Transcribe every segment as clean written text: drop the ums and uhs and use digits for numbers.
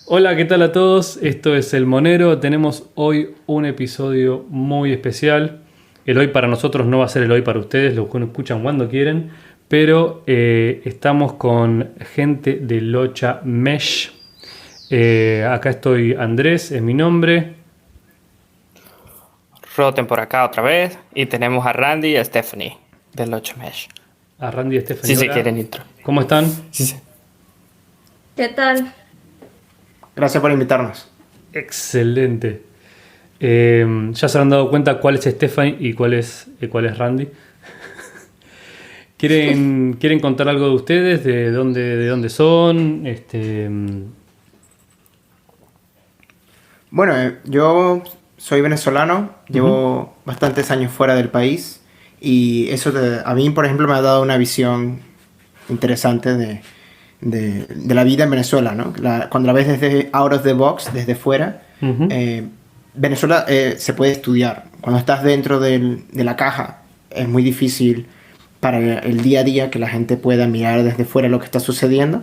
Hola, ¿qué tal a todos? Esto es El Monero. Tenemos hoy un episodio muy especial. El hoy para nosotros no va a ser el hoy para ustedes, lo escuchan cuando quieren, pero estamos con gente de Locha Mesh. Acá estoy Andrés, es mi nombre. Roten por acá otra vez. Y tenemos a Randy y a Stephanie de Locha Mesh. A Randy y Stephanie, Si se hola. quieren intro. ¿Cómo están? Sí, sí. ¿Qué tal? Gracias por invitarnos. Excelente. Ya se han dado cuenta cuál es Stephanie y cuál es Randy. ¿Quieren contar algo de ustedes? ¿De dónde son? Bueno, yo soy venezolano, llevo bastantes años fuera del país y eso a mí, por ejemplo, me ha dado una visión interesante de la vida en Venezuela, ¿no? Cuando la ves desde out of the box, desde fuera, Ujú. Venezuela se puede estudiar. Cuando estás dentro de la caja es muy difícil para el día a día que la gente pueda mirar desde fuera lo que está sucediendo,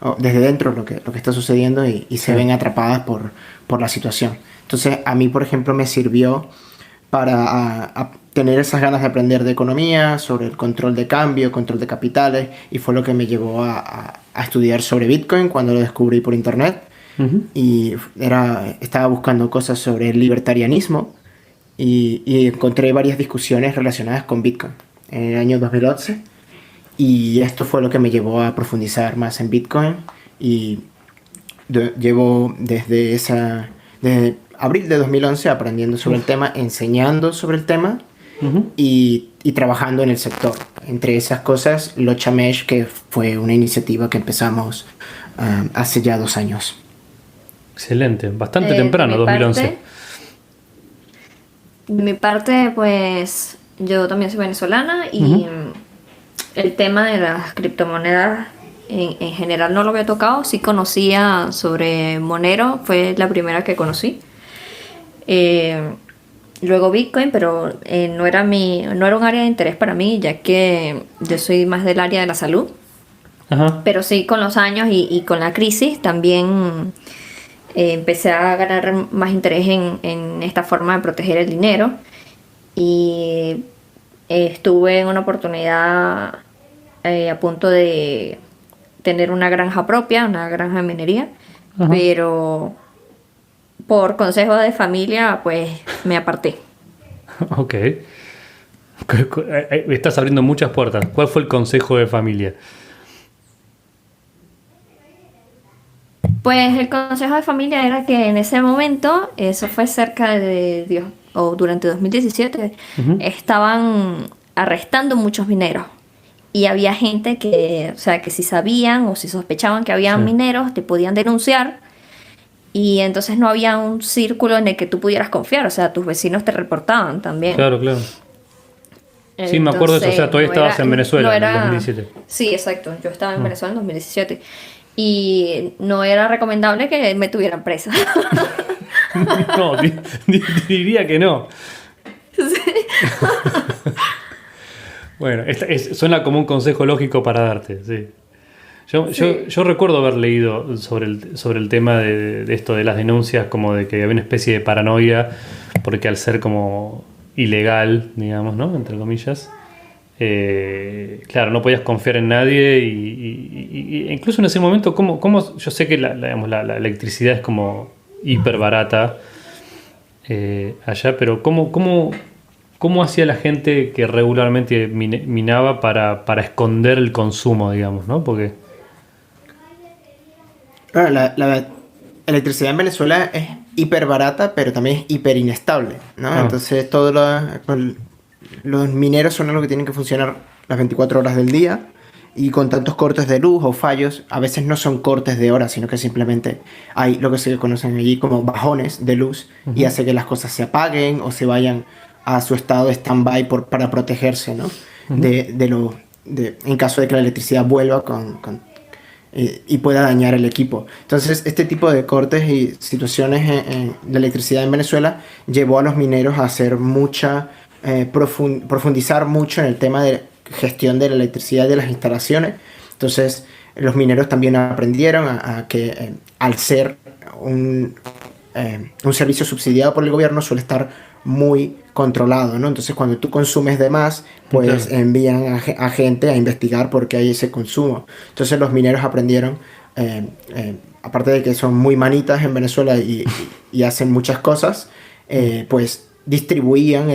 o desde dentro lo que está sucediendo y se Sí. ven atrapadas por la situación. Entonces a mí, por ejemplo, me sirvió para tener esas ganas de aprender de economía, sobre el control de cambio, control de capitales, y fue lo que me llevó a estudiar sobre Bitcoin cuando lo descubrí por internet. Ujú. Y estaba buscando cosas sobre el libertarianismo y encontré varias discusiones relacionadas con Bitcoin en el año 2011. Y esto fue lo que me llevó a profundizar más en Bitcoin. Y llevo desde abril de 2011 aprendiendo sobre el tema, enseñando sobre el tema Ujú. y trabajando en el sector. Entre esas cosas, Locha Mesh, que fue una iniciativa que empezamos hace ya 2 años. Excelente, bastante De temprano, mi 2011. parte, pues yo también soy venezolana y Ujú. el tema de las criptomonedas en general no lo había tocado. Sí conocía sobre Monero, fue la primera que conocí. Eh, Luego Bitcoin, pero no era un área de interés para mí, ya que yo soy más del área de la salud. Ajá. Pero sí, con los años y con la crisis también empecé a ganar más interés en esta forma de proteger el dinero. Y estuve en una oportunidad a punto de tener una granja propia, una granja de minería, Ajá. pero por consejo de familia, pues me aparté. Ok. Estás abriendo muchas puertas. ¿Cuál fue el consejo de familia? Pues el consejo de familia era que en ese momento, eso fue cerca de Dios, o durante 2017, Ujú. estaban arrestando muchos mineros. Y había gente que, o sea, que si sabían o si sospechaban que había Sí. mineros, te podían denunciar. Y entonces no había un círculo en el que tú pudieras confiar. O sea, tus vecinos te reportaban también. Claro, claro. Sí, me acuerdo de eso. O sea, todavía estabas en Venezuela en el 2017. Sí, exacto. Yo estaba en Venezuela en 2017. Y no era recomendable que me tuvieran presa. No, diría que no. Bueno, suena como un consejo lógico para darte, sí. Yo recuerdo haber leído sobre el tema de esto de las denuncias, como de que había una especie de paranoia, porque al ser como ilegal, digamos, ¿no? Entre comillas, claro, no podías confiar en nadie y incluso en ese momento, yo sé que digamos, la electricidad es como hiper barata allá, pero ¿cómo hacía la gente que regularmente minaba para esconder el consumo, digamos, ¿no? Porque... Claro, la electricidad en Venezuela es hiper barata, pero también es hiper inestable, ¿no? Ah, Entonces los mineros son los que tienen que funcionar las 24 horas del día y con tantos cortes de luz o fallos, a veces no son cortes de horas, sino que simplemente hay lo que se conocen allí como bajones de luz y ujú, hace que las cosas se apaguen o se vayan a su estado de stand-by para protegerse, ¿no? ujú. En caso de que la electricidad vuelva y pueda dañar el equipo. Entonces, este tipo de cortes y situaciones en la electricidad en Venezuela llevó a los mineros a hacer profundizar mucho en el tema de gestión de la electricidad de las instalaciones. Entonces, los mineros también aprendieron a que al ser un servicio subsidiado por el gobierno suele estar muy controlado, ¿no? Entonces cuando tú consumes de más, pues Claro. envían a gente a investigar por qué hay ese consumo. Entonces los mineros aprendieron, aparte de que son muy manitas en Venezuela y hacen muchas cosas, pues distribuían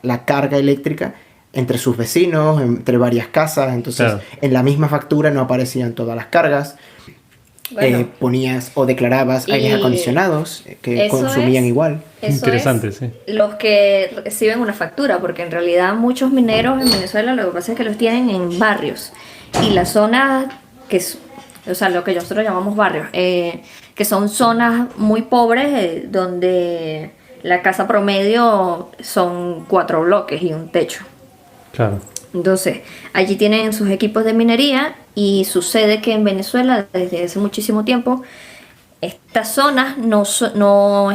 la carga eléctrica entre sus vecinos, entre varias casas. Entonces Claro. en la misma factura no aparecían todas las cargas. Bueno, Ponías o declarabas y aires acondicionados que eso consumían es- igual. eso Interesante, es sí. los que reciben una factura, porque en realidad muchos mineros en Venezuela lo que pasa es que los tienen en barrios. Y las zonas o sea, lo que nosotros llamamos barrios, que son zonas muy pobres, donde la casa promedio son 4 bloques y un techo. Claro. Entonces, allí tienen sus equipos de minería y sucede que en Venezuela desde hace muchísimo tiempo estas zonas no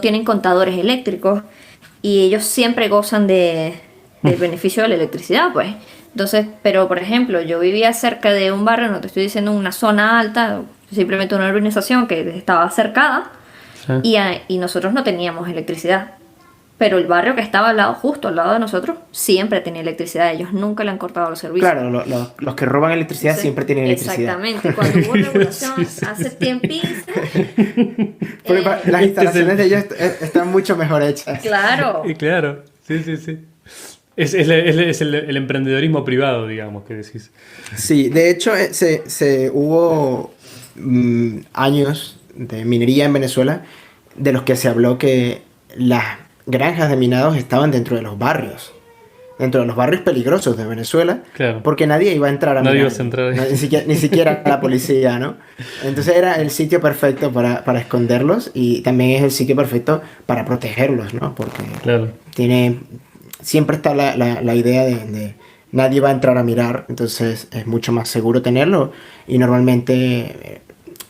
tienen contadores eléctricos y ellos siempre gozan del beneficio de la electricidad, pues. Entonces, pero por ejemplo, yo vivía cerca de un barrio, no te estoy diciendo una zona alta, simplemente una urbanización que estaba cercada Sí. y nosotros no teníamos electricidad. Pero el barrio que estaba al lado, justo al lado de nosotros, siempre tenía electricidad. Ellos nunca le han cortado los servicios. Claro, los que roban electricidad Entonces, siempre tienen electricidad. Exactamente. Cuando hubo regulación Sí, sí, hace tiempito. Porque las Este instalaciones es de ellos están mucho mejor hechas. Claro. Y claro, sí, sí, sí. Es el emprendedorismo privado, digamos, que decís. Sí, de hecho hubo años de minería en Venezuela de los que se habló que las granjas de minados estaban dentro de los barrios peligrosos de Venezuela, Claro. porque nadie iba a entrar a Nadie minar. iba a entrar ahí. Ni siquiera la policía, ¿no? Entonces era el sitio perfecto para esconderlos y también es el sitio perfecto para protegerlos, ¿no? Porque Claro. siempre está la idea de nadie va a entrar a mirar, entonces es mucho más seguro tenerlo y normalmente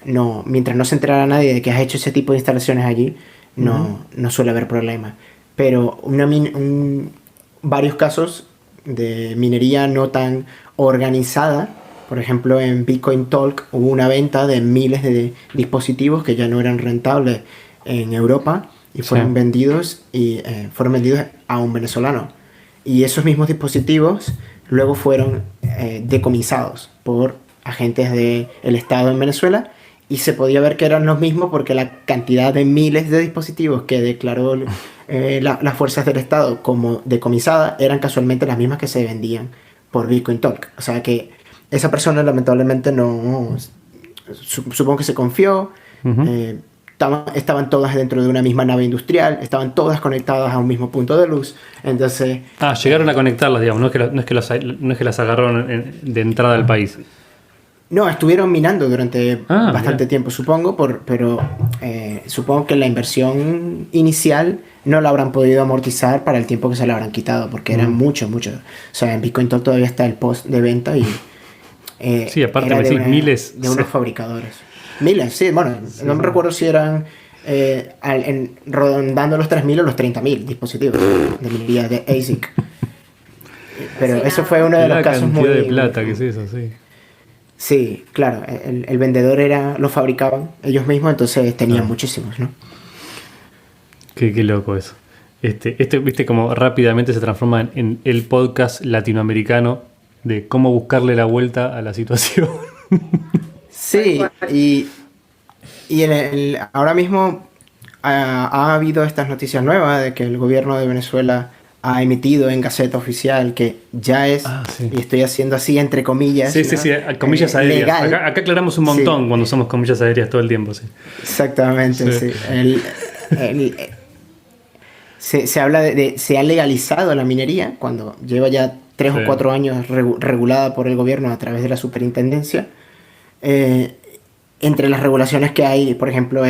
no, mientras no se enterara nadie de que has hecho ese tipo de instalaciones allí, no suele haber problema. Pero varios casos de minería no tan organizada, por ejemplo en Bitcoin Talk hubo una venta de miles de dispositivos que ya no eran rentables en Europa y fueron vendidos a un venezolano. Y esos mismos dispositivos luego fueron decomisados por agentes del Estado en Venezuela y se podía ver que eran los mismos porque la cantidad de miles de dispositivos que declaró las fuerzas del Estado como decomisada eran casualmente las mismas que se vendían por Bitcoin Talk. O sea que esa persona lamentablemente no... Supongo que se confió. Estaban todas dentro de una misma nave industrial, estaban todas conectadas a un mismo punto de luz, entonces... Llegaron a conectarlas, digamos, no es que las agarraron de entrada al país. No, estuvieron minando durante bastante Mira. tiempo, supongo, pero supongo que la inversión inicial no la habrán podido amortizar para el tiempo que se la habrán quitado, porque eran mucho. O sea, en Bitcoin Talk todavía está el post de venta y... Sí, aparte era me de decís miles. de unos fabricadores. Miles, sí, bueno, no me recuerdo si eran rondando los 3.000 o los 30.000 dispositivos de minería de ASIC. Pero Sí, eso nada. fue uno de La los casos cantidad muy... de plata que es eso, sí. Sí, claro, el vendedor lo fabricaban ellos mismos, entonces tenían muchísimos, ¿no? Qué loco eso. Viste como rápidamente se transforma en el podcast latinoamericano de cómo buscarle la vuelta a la situación. Sí, y ahora mismo ha habido estas noticias nuevas de que el gobierno de Venezuela ha emitido en Gaceta Oficial que ya es, Sí. y estoy haciendo así entre comillas, Sí, ¿no? sí, sí, comillas aéreas. Legal. Acá aclaramos un montón cuando usamos comillas aéreas todo el tiempo, sí. Exactamente, Sí. sí. Se habla se ha legalizado la minería cuando lleva ya 3 Sí. o 4 años regulada por el gobierno a través de la superintendencia. Entre las regulaciones que hay, por ejemplo,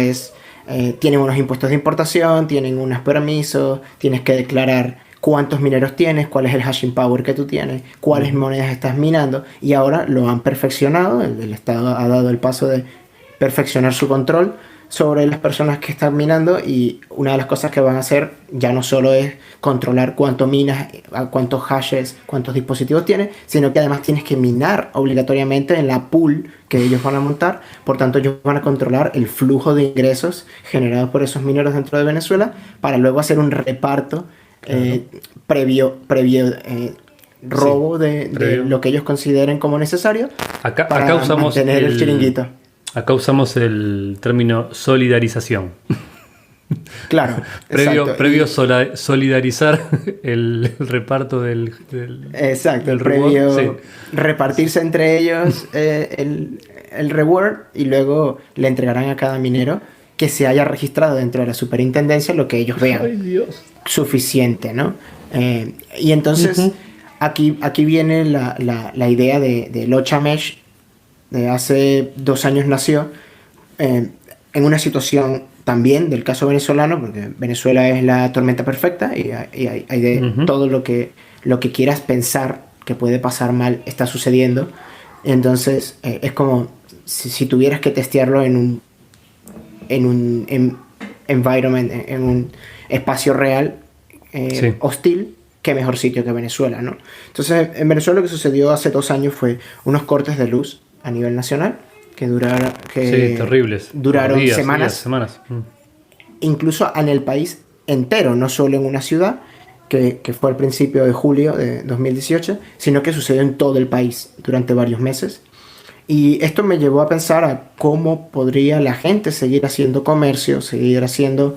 tienen unos impuestos de importación, tienen unos permisos, tienes que declarar cuántos mineros tienes, cuál es el hashing power que tú tienes, cuáles monedas estás minando, y ahora lo han perfeccionado, el Estado ha dado el paso de perfeccionar su control sobre las personas que están minando, y una de las cosas que van a hacer ya no solo es controlar cuánto minas, cuántos hashes, cuántos dispositivos tienes, sino que además tienes que minar obligatoriamente en la pool que ellos van a montar. Por tanto, ellos van a controlar el flujo de ingresos generados por esos mineros dentro de Venezuela para luego hacer un reparto previo robo de lo que ellos consideren como necesario Acá usamos mantener el chiringuito. Acá usamos el término solidarización. Claro. Previo solidarizar el reparto del exacto, del previo reward, sí. Repartirse entre ellos el reward, y luego le entregarán a cada minero que se haya registrado dentro de la superintendencia lo que ellos vean. Ay, Dios. Suficiente, ¿no? Y entonces aquí viene la idea de Locha Mesh. De hace 2 años nació en una situación también del caso venezolano, porque Venezuela es la tormenta perfecta y hay de todo lo que quieras pensar que puede pasar mal está sucediendo. Entonces es como si tuvieras que testearlo en un environment, en un espacio real hostil, qué mejor sitio que Venezuela, ¿no? Entonces en Venezuela lo que sucedió hace 2 años fue unos cortes de luz a nivel nacional que terribles. Duraron días, semanas. Mm. Incluso en el país entero, no solo en una ciudad, que fue al principio de julio de 2018, sino que sucedió en todo el país durante varios meses. Y esto me llevó a pensar a cómo podría la gente seguir haciendo comercio, seguir haciendo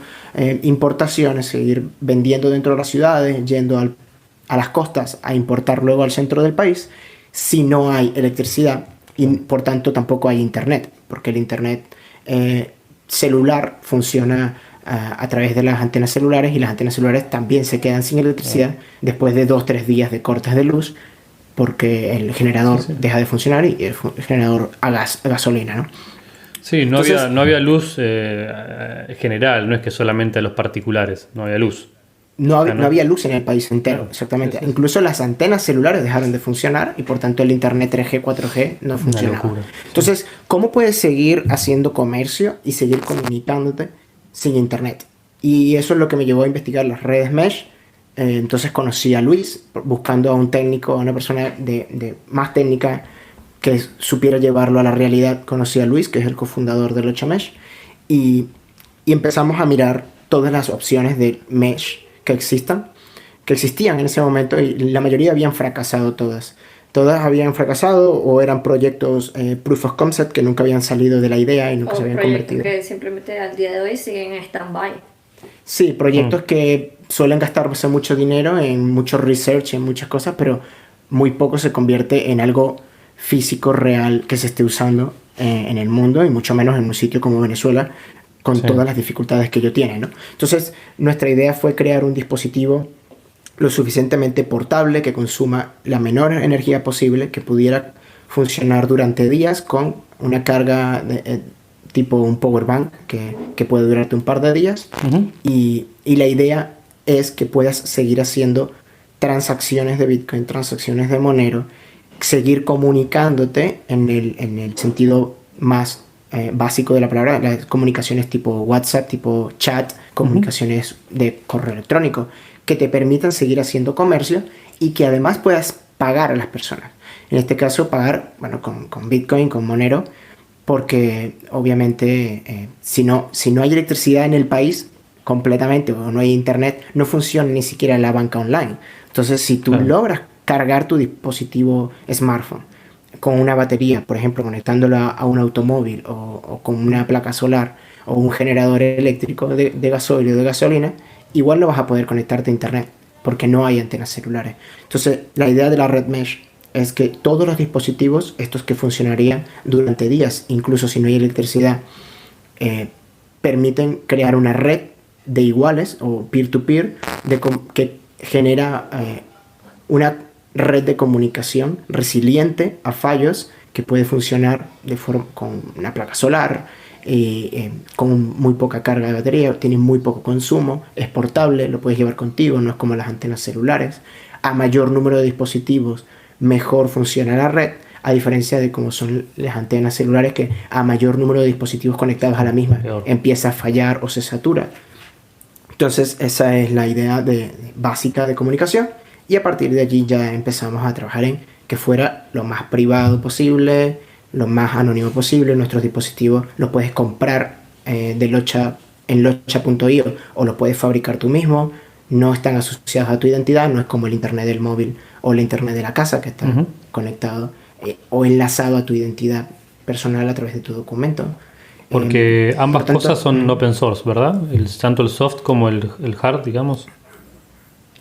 importaciones, seguir vendiendo dentro de las ciudades, yendo a las costas a importar luego al centro del país, si no hay electricidad. Y por tanto tampoco hay internet, porque el internet celular funciona a través de las antenas celulares, y las antenas celulares también se quedan sin electricidad después de 2-3 días de cortes de luz, porque el generador deja de funcionar, y el generador a gasolina, ¿no? Sí, no Entonces, había luz general, no es que solamente a los particulares, no había luz. No había luz en el país entero, Claro. exactamente. Sí, sí. Incluso las antenas celulares dejaron de funcionar, y por tanto el internet 3G, 4G no funcionaba. locura. Entonces, ¿cómo puedes seguir haciendo comercio y seguir comunicándote sin internet? Y eso es lo que me llevó a investigar las redes mesh. Entonces conocí a Luis, buscando a un técnico, a una persona de más técnica que supiera llevarlo a la realidad. Conocí a Luis, que es el cofundador de Locha Mesh, y empezamos a mirar todas las opciones de mesh que existían en ese momento, y la mayoría habían fracasado todas. Todas habían fracasado o eran proyectos proof of concept que nunca habían salido de la idea y nunca se habían convertido. Que simplemente al día de hoy siguen en stand-by. Sí, proyectos que suelen gastarse mucho dinero en mucho research, en muchas cosas, pero muy poco se convierte en algo físico, real, que se esté usando en el mundo, y mucho menos en un sitio como Venezuela, con todas las dificultades que ello tiene, ¿no? Entonces, nuestra idea fue crear un dispositivo lo suficientemente portable, que consuma la menor energía posible, que pudiera funcionar durante días con una carga tipo un power bank que puede durarte un par de días. Y la idea es que puedas seguir haciendo transacciones de Bitcoin, transacciones de Monero, seguir comunicándote en el sentido más básico de la palabra, las comunicaciones tipo WhatsApp, tipo chat, comunicaciones de correo electrónico, que te permitan seguir haciendo comercio y que además puedas pagar a las personas. En este caso, pagar con Bitcoin, con Monero, porque obviamente si no hay electricidad en el país completamente, o no hay internet, no funciona ni siquiera la banca online. Entonces, si tú logras cargar tu dispositivo smartphone con una batería, por ejemplo, conectándolo a un automóvil, o con una placa solar, o un generador eléctrico de gasoil o de gasolina, igual no vas a poder conectarte a internet, porque no hay antenas celulares. Entonces, la idea de la red mesh es que todos los dispositivos, estos que funcionarían durante días, incluso si no hay electricidad, permiten crear una red de iguales, o peer-to-peer, que genera una red de comunicación resiliente a fallos, que puede funcionar con una placa solar, con muy poca carga de batería, tiene muy poco consumo, es portable, lo puedes llevar contigo, no es como las antenas celulares. A mayor número de dispositivos, mejor funciona la red. a diferencia de cómo son las antenas celulares, que a mayor número de dispositivos conectados a la misma Peor. empieza a fallar o se satura. Entonces esa es la idea básica de comunicación, y a partir de allí ya empezamos a trabajar en que fuera lo más privado posible, lo más anónimo posible. Nuestros dispositivos los puedes comprar de Locha en locha.io o los puedes fabricar tú mismo, no están asociados a tu identidad, no es como el internet del móvil o el internet de la casa, que está conectado o enlazado a tu identidad personal a través de tu documento. Porque ambas por tanto, cosas son open source, ¿verdad? Tanto el soft como el hard, digamos.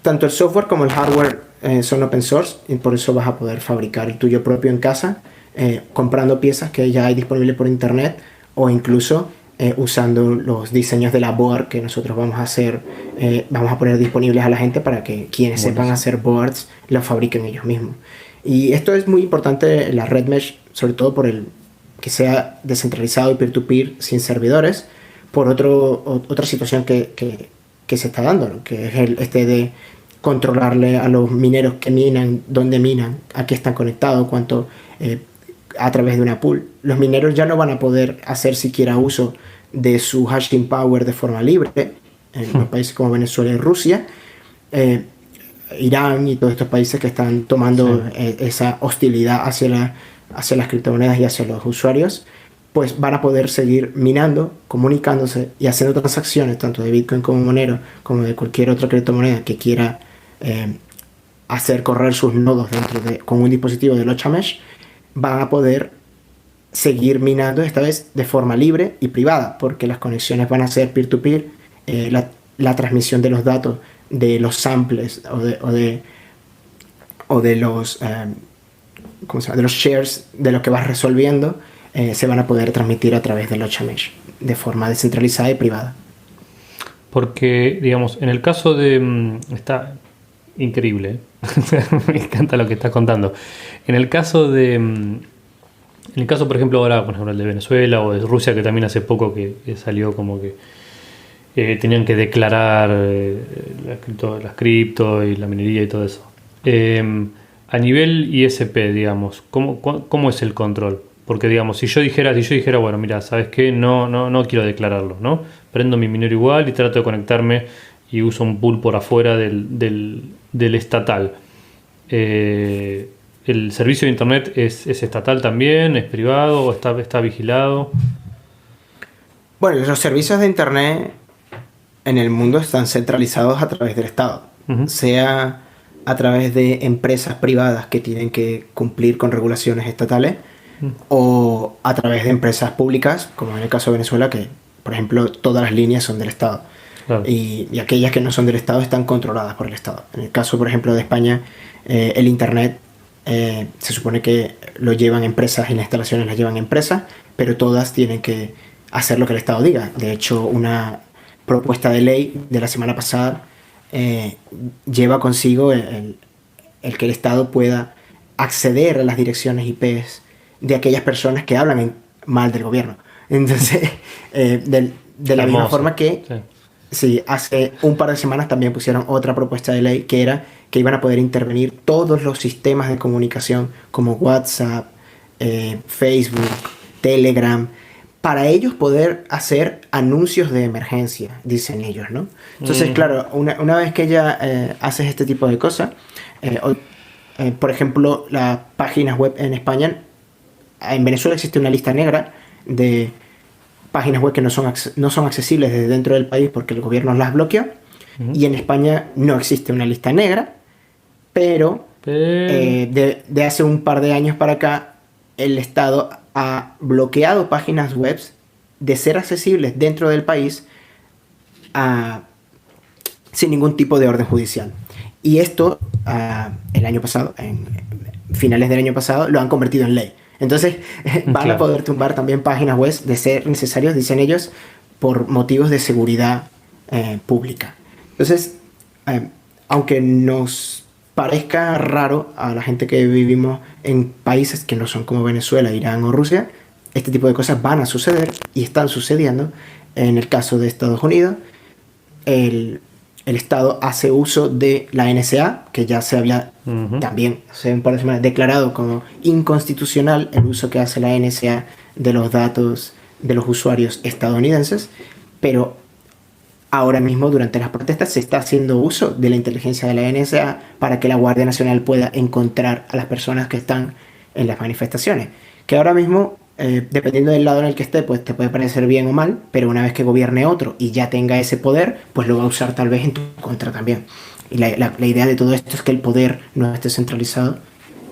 Tanto el software como el hardware son open source, y por eso vas a poder fabricar el tuyo propio en casa, comprando piezas que ya hay disponibles por internet, o incluso usando los diseños de la board que nosotros vamos a hacer, vamos a poner disponibles a la gente para que quienes sepan hacer boards los fabriquen ellos mismos. Y esto es muy importante en la red mesh, sobre todo por el que sea descentralizado y peer-to-peer sin servidores, por otra situación que se está dando, ¿no? Que es este de controlarle a los mineros que minan, dónde minan, a qué están conectados, cuánto, a través de una pool. Los mineros ya no van a poder hacer siquiera uso de su hashing power de forma libre en los países como Venezuela y Rusia. Irán y todos estos países que están tomando esa hostilidad hacia las criptomonedas y hacia los usuarios, pues van a poder seguir minando, comunicándose y haciendo transacciones tanto de Bitcoin como Monero, como de cualquier otra criptomoneda que quiera hacer correr sus nodos con un dispositivo de Locha Mesh. Van a poder seguir minando, esta vez de forma libre y privada, porque las conexiones van a ser peer-to-peer. La transmisión de los datos, de los samples o de los ¿cómo se llama? De los shares de lo que vas resolviendo, se van a poder transmitir a través de Locha Mesh de forma descentralizada y privada. Porque, digamos, en el caso de... está increíble, me encanta lo que estás contando. En el caso, por ejemplo, ahora, por ejemplo, el de Venezuela o de Rusia, que también hace poco que salió como que tenían que declarar las cripto y la minería y todo eso. A nivel ISP, digamos, ¿cómo es el control? Porque, digamos, si yo dijera, bueno, mira, ¿sabes qué? No quiero declararlo, ¿no? Prendo mi minero igual y trato de conectarme y uso un pool por afuera del estatal. ¿El servicio de internet es estatal también? ¿Es privado o está vigilado? Bueno, los servicios de internet en el mundo están centralizados a través del Estado, sea a través de empresas privadas que tienen que cumplir con regulaciones estatales, o a través de empresas públicas, como en el caso de Venezuela, que, por ejemplo, todas las líneas son del Estado. Claro. Y aquellas que no son del Estado están controladas por el Estado. En el caso, por ejemplo, de España, el Internet se supone que lo llevan empresas y las instalaciones las llevan empresas, pero todas tienen que hacer lo que el Estado diga. De hecho, una propuesta de ley de la semana pasada lleva consigo el que el Estado pueda acceder a las direcciones IPs de aquellas personas que hablan mal del gobierno. Entonces, de la misma forma que sí, hace un par de semanas también pusieron otra propuesta de ley que era que iban a poder intervenir todos los sistemas de comunicación como WhatsApp, Facebook, Telegram, para ellos poder hacer anuncios de emergencia, dicen ellos, ¿no? Entonces, claro, una vez que ya haces este tipo de cosas, por ejemplo, las páginas web en España, en Venezuela existe una lista negra de páginas web que no son accesibles desde dentro del país porque el gobierno las bloqueó, y en España no existe una lista negra, pero de hace un par de años para acá, el Estado ha bloqueado páginas web de ser accesibles dentro del país sin ningún tipo de orden judicial. Y esto, el año pasado, en finales del año pasado, lo han convertido en ley. Entonces van a poder tumbar también páginas web de ser necesarios, dicen ellos, por motivos de seguridad pública. Entonces, aunque nos parezca raro a la gente que vivimos en países que no son como Venezuela, Irán o Rusia, este tipo de cosas van a suceder y están sucediendo. En el caso de Estados Unidos, el Estado hace uso de la NSA, que ya se había también hace un par de semanas declarado como inconstitucional el uso que hace la NSA de los datos de los usuarios estadounidenses, pero ahora mismo durante las protestas se está haciendo uso de la inteligencia de la NSA para que la Guardia Nacional pueda encontrar a las personas que están en las manifestaciones, que ahora mismo, dependiendo del lado en el que esté, pues te puede parecer bien o mal, pero una vez que gobierne otro y ya tenga ese poder, pues lo va a usar tal vez en tu contra también. Y la idea de todo esto es que el poder no esté centralizado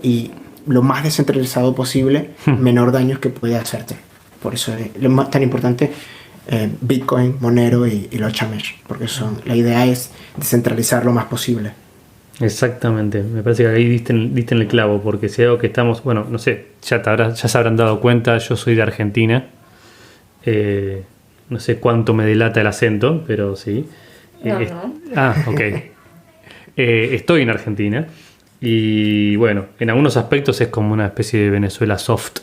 y lo más descentralizado posible, menor daños que puede hacerte. Por eso es lo más tan importante Bitcoin, Monero y los Chamesh, porque la idea es descentralizar lo más posible. Exactamente, me parece que ahí diste en el clavo, porque si algo que estamos, bueno, no sé, ya se habrán dado cuenta, yo soy de Argentina, no sé cuánto me delata el acento, pero sí. No. Ok. Estoy en Argentina y bueno, en algunos aspectos es como una especie de Venezuela soft,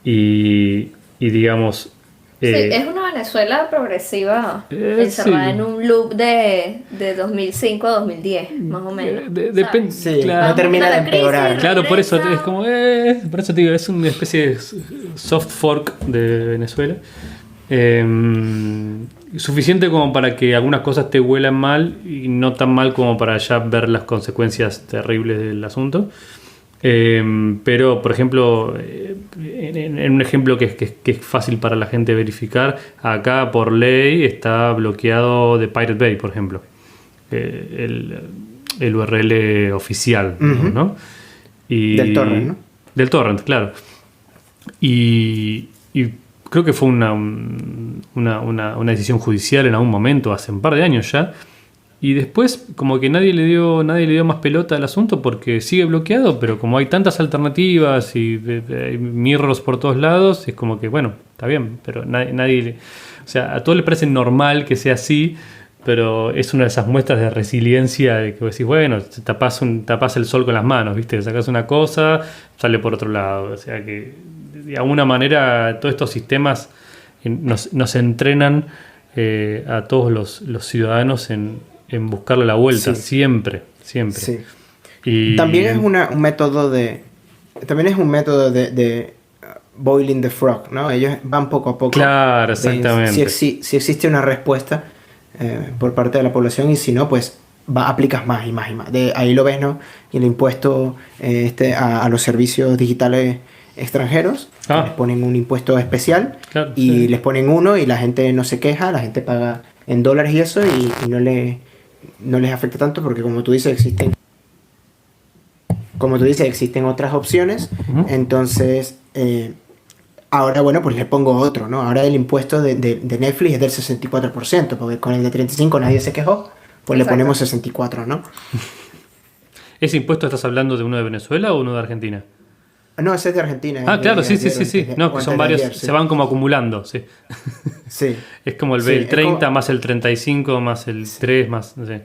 y digamos... Sí, es una Venezuela progresiva, encerrada sí. en un loop de 2005 a 2010, más o menos. Depende. Sí, Claro. no termina de empeorar. Claro, por eso es como, por eso te digo, es una especie de soft fork de Venezuela. Suficiente como para que algunas cosas te huelan mal y no tan mal como para ya ver las consecuencias terribles del asunto. Pero, por ejemplo, en un ejemplo que es fácil para la gente verificar, acá por ley está bloqueado de Pirate Bay, por ejemplo, el URL oficial, ¿no? Del torrent, ¿no? Del torrent, claro. Y creo que fue una decisión judicial en algún momento, hace un par de años ya. Y después como que nadie le dio más pelota al asunto porque sigue bloqueado, pero como hay tantas alternativas y hay mirrors por todos lados, es como que bueno, está bien, pero nadie o sea, a todos les parece normal que sea así, pero es una de esas muestras de resiliencia de que vos decís, bueno, tapás el sol con las manos, ¿viste? Sacás una cosa, sale por otro lado. O sea que de alguna manera todos estos sistemas nos entrenan a todos los ciudadanos en buscarle la vuelta, Sí. siempre. Sí. Y También es un método de boiling the frog, ¿no? Ellos van poco a poco. Claro, exactamente. Si existe una respuesta por parte de la población y si no, pues aplicas más y más y más. Ahí lo ves, ¿no? Y el impuesto a los servicios digitales extranjeros, les ponen un impuesto especial, claro, y sí. les ponen uno y la gente no se queja, la gente paga en dólares y eso y no les afecta tanto porque como tú dices existen otras opciones. Entonces ahora bueno, pues le pongo otro, ¿no? Ahora el impuesto de Netflix es del 64%, porque con el de 35 nadie se quejó, pues Exacto. le ponemos 64, ¿no? ¿Ese impuesto estás hablando de uno de Venezuela o uno de Argentina? No, ese es de Argentina. Claro, sí. Sí. No, que son varios, se van como acumulando, sí. Sí. Es como el Sí, 30 más el 35 más el 3 más, no sé.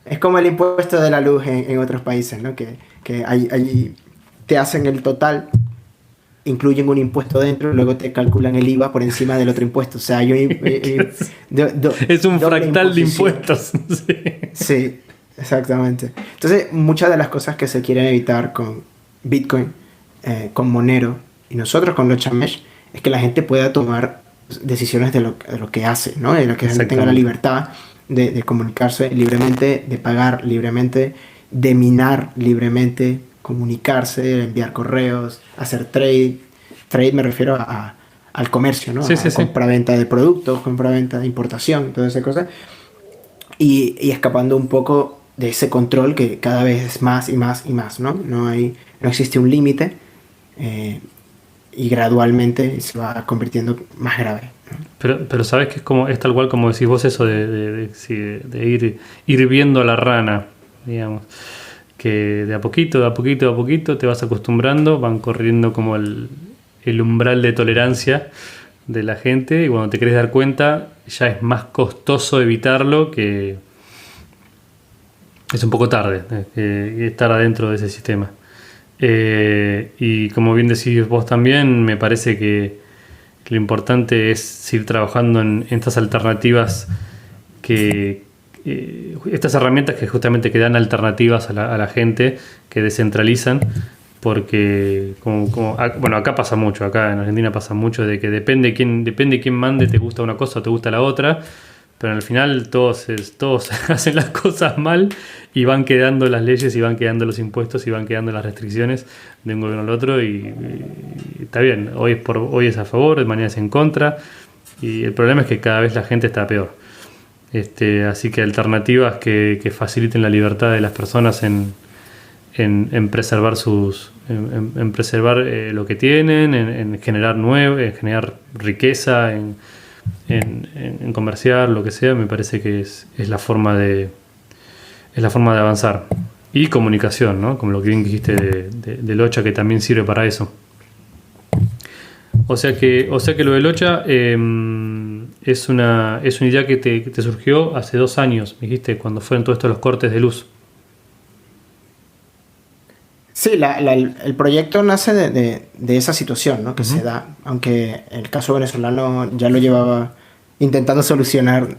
Es como el impuesto de la luz en otros países, ¿no? Que allí te hacen el total, incluyen un impuesto dentro, luego te calculan el IVA por encima del otro impuesto. O sea, hay es un doble fractal de imposición. impuestos. Sí. Sí, exactamente. Entonces, muchas de las cosas que se quieren evitar con Bitcoin, con Monero y nosotros con los Chamesh, es que la gente pueda tomar decisiones de lo que hace, ¿no? De lo que la gente tenga la libertad de comunicarse libremente, de pagar libremente, de minar libremente, comunicarse, enviar correos, hacer trade. Trade me refiero al comercio, ¿no? Sí. Compra-venta de productos, compra-venta de importación, todas esas cosas. Y escapando un poco de ese control que cada vez es más y más y más, ¿no? No existe un límite y gradualmente se va convirtiendo más grave, ¿no? Pero sabes que es tal cual como decís vos eso de ir viendo a la rana, digamos, que de a poquito te vas acostumbrando, van corriendo como el umbral de tolerancia de la gente y cuando te querés dar cuenta ya es más costoso evitarlo que es un poco tarde estar adentro de ese sistema. Y como bien decís vos también, me parece que lo importante es seguir trabajando en estas alternativas estas herramientas que justamente que dan alternativas a la gente, que descentralizan, porque bueno, acá pasa mucho, acá en Argentina pasa mucho de que depende quién mande, te gusta una cosa o te gusta la otra, pero al final todos hacen las cosas mal y van quedando las leyes y van quedando los impuestos y van quedando las restricciones de un gobierno al otro y está bien, hoy es a favor, mañana es en contra y el problema es que cada vez la gente está peor. Así que alternativas que faciliten la libertad de las personas en preservar en preservar lo que tienen, en generar en generar riqueza, en comerciar, lo que sea, me parece que es la forma de avanzar. Y comunicación, ¿no? Como lo que bien dijiste del Ocha, que también sirve para eso. O sea que lo del Ocha es una idea que te surgió hace 2 años, me dijiste, cuando fueron todos estos los cortes de luz. Sí, el proyecto nace de esa situación, ¿no? Que se da, aunque el caso venezolano ya lo llevaba intentando solucionar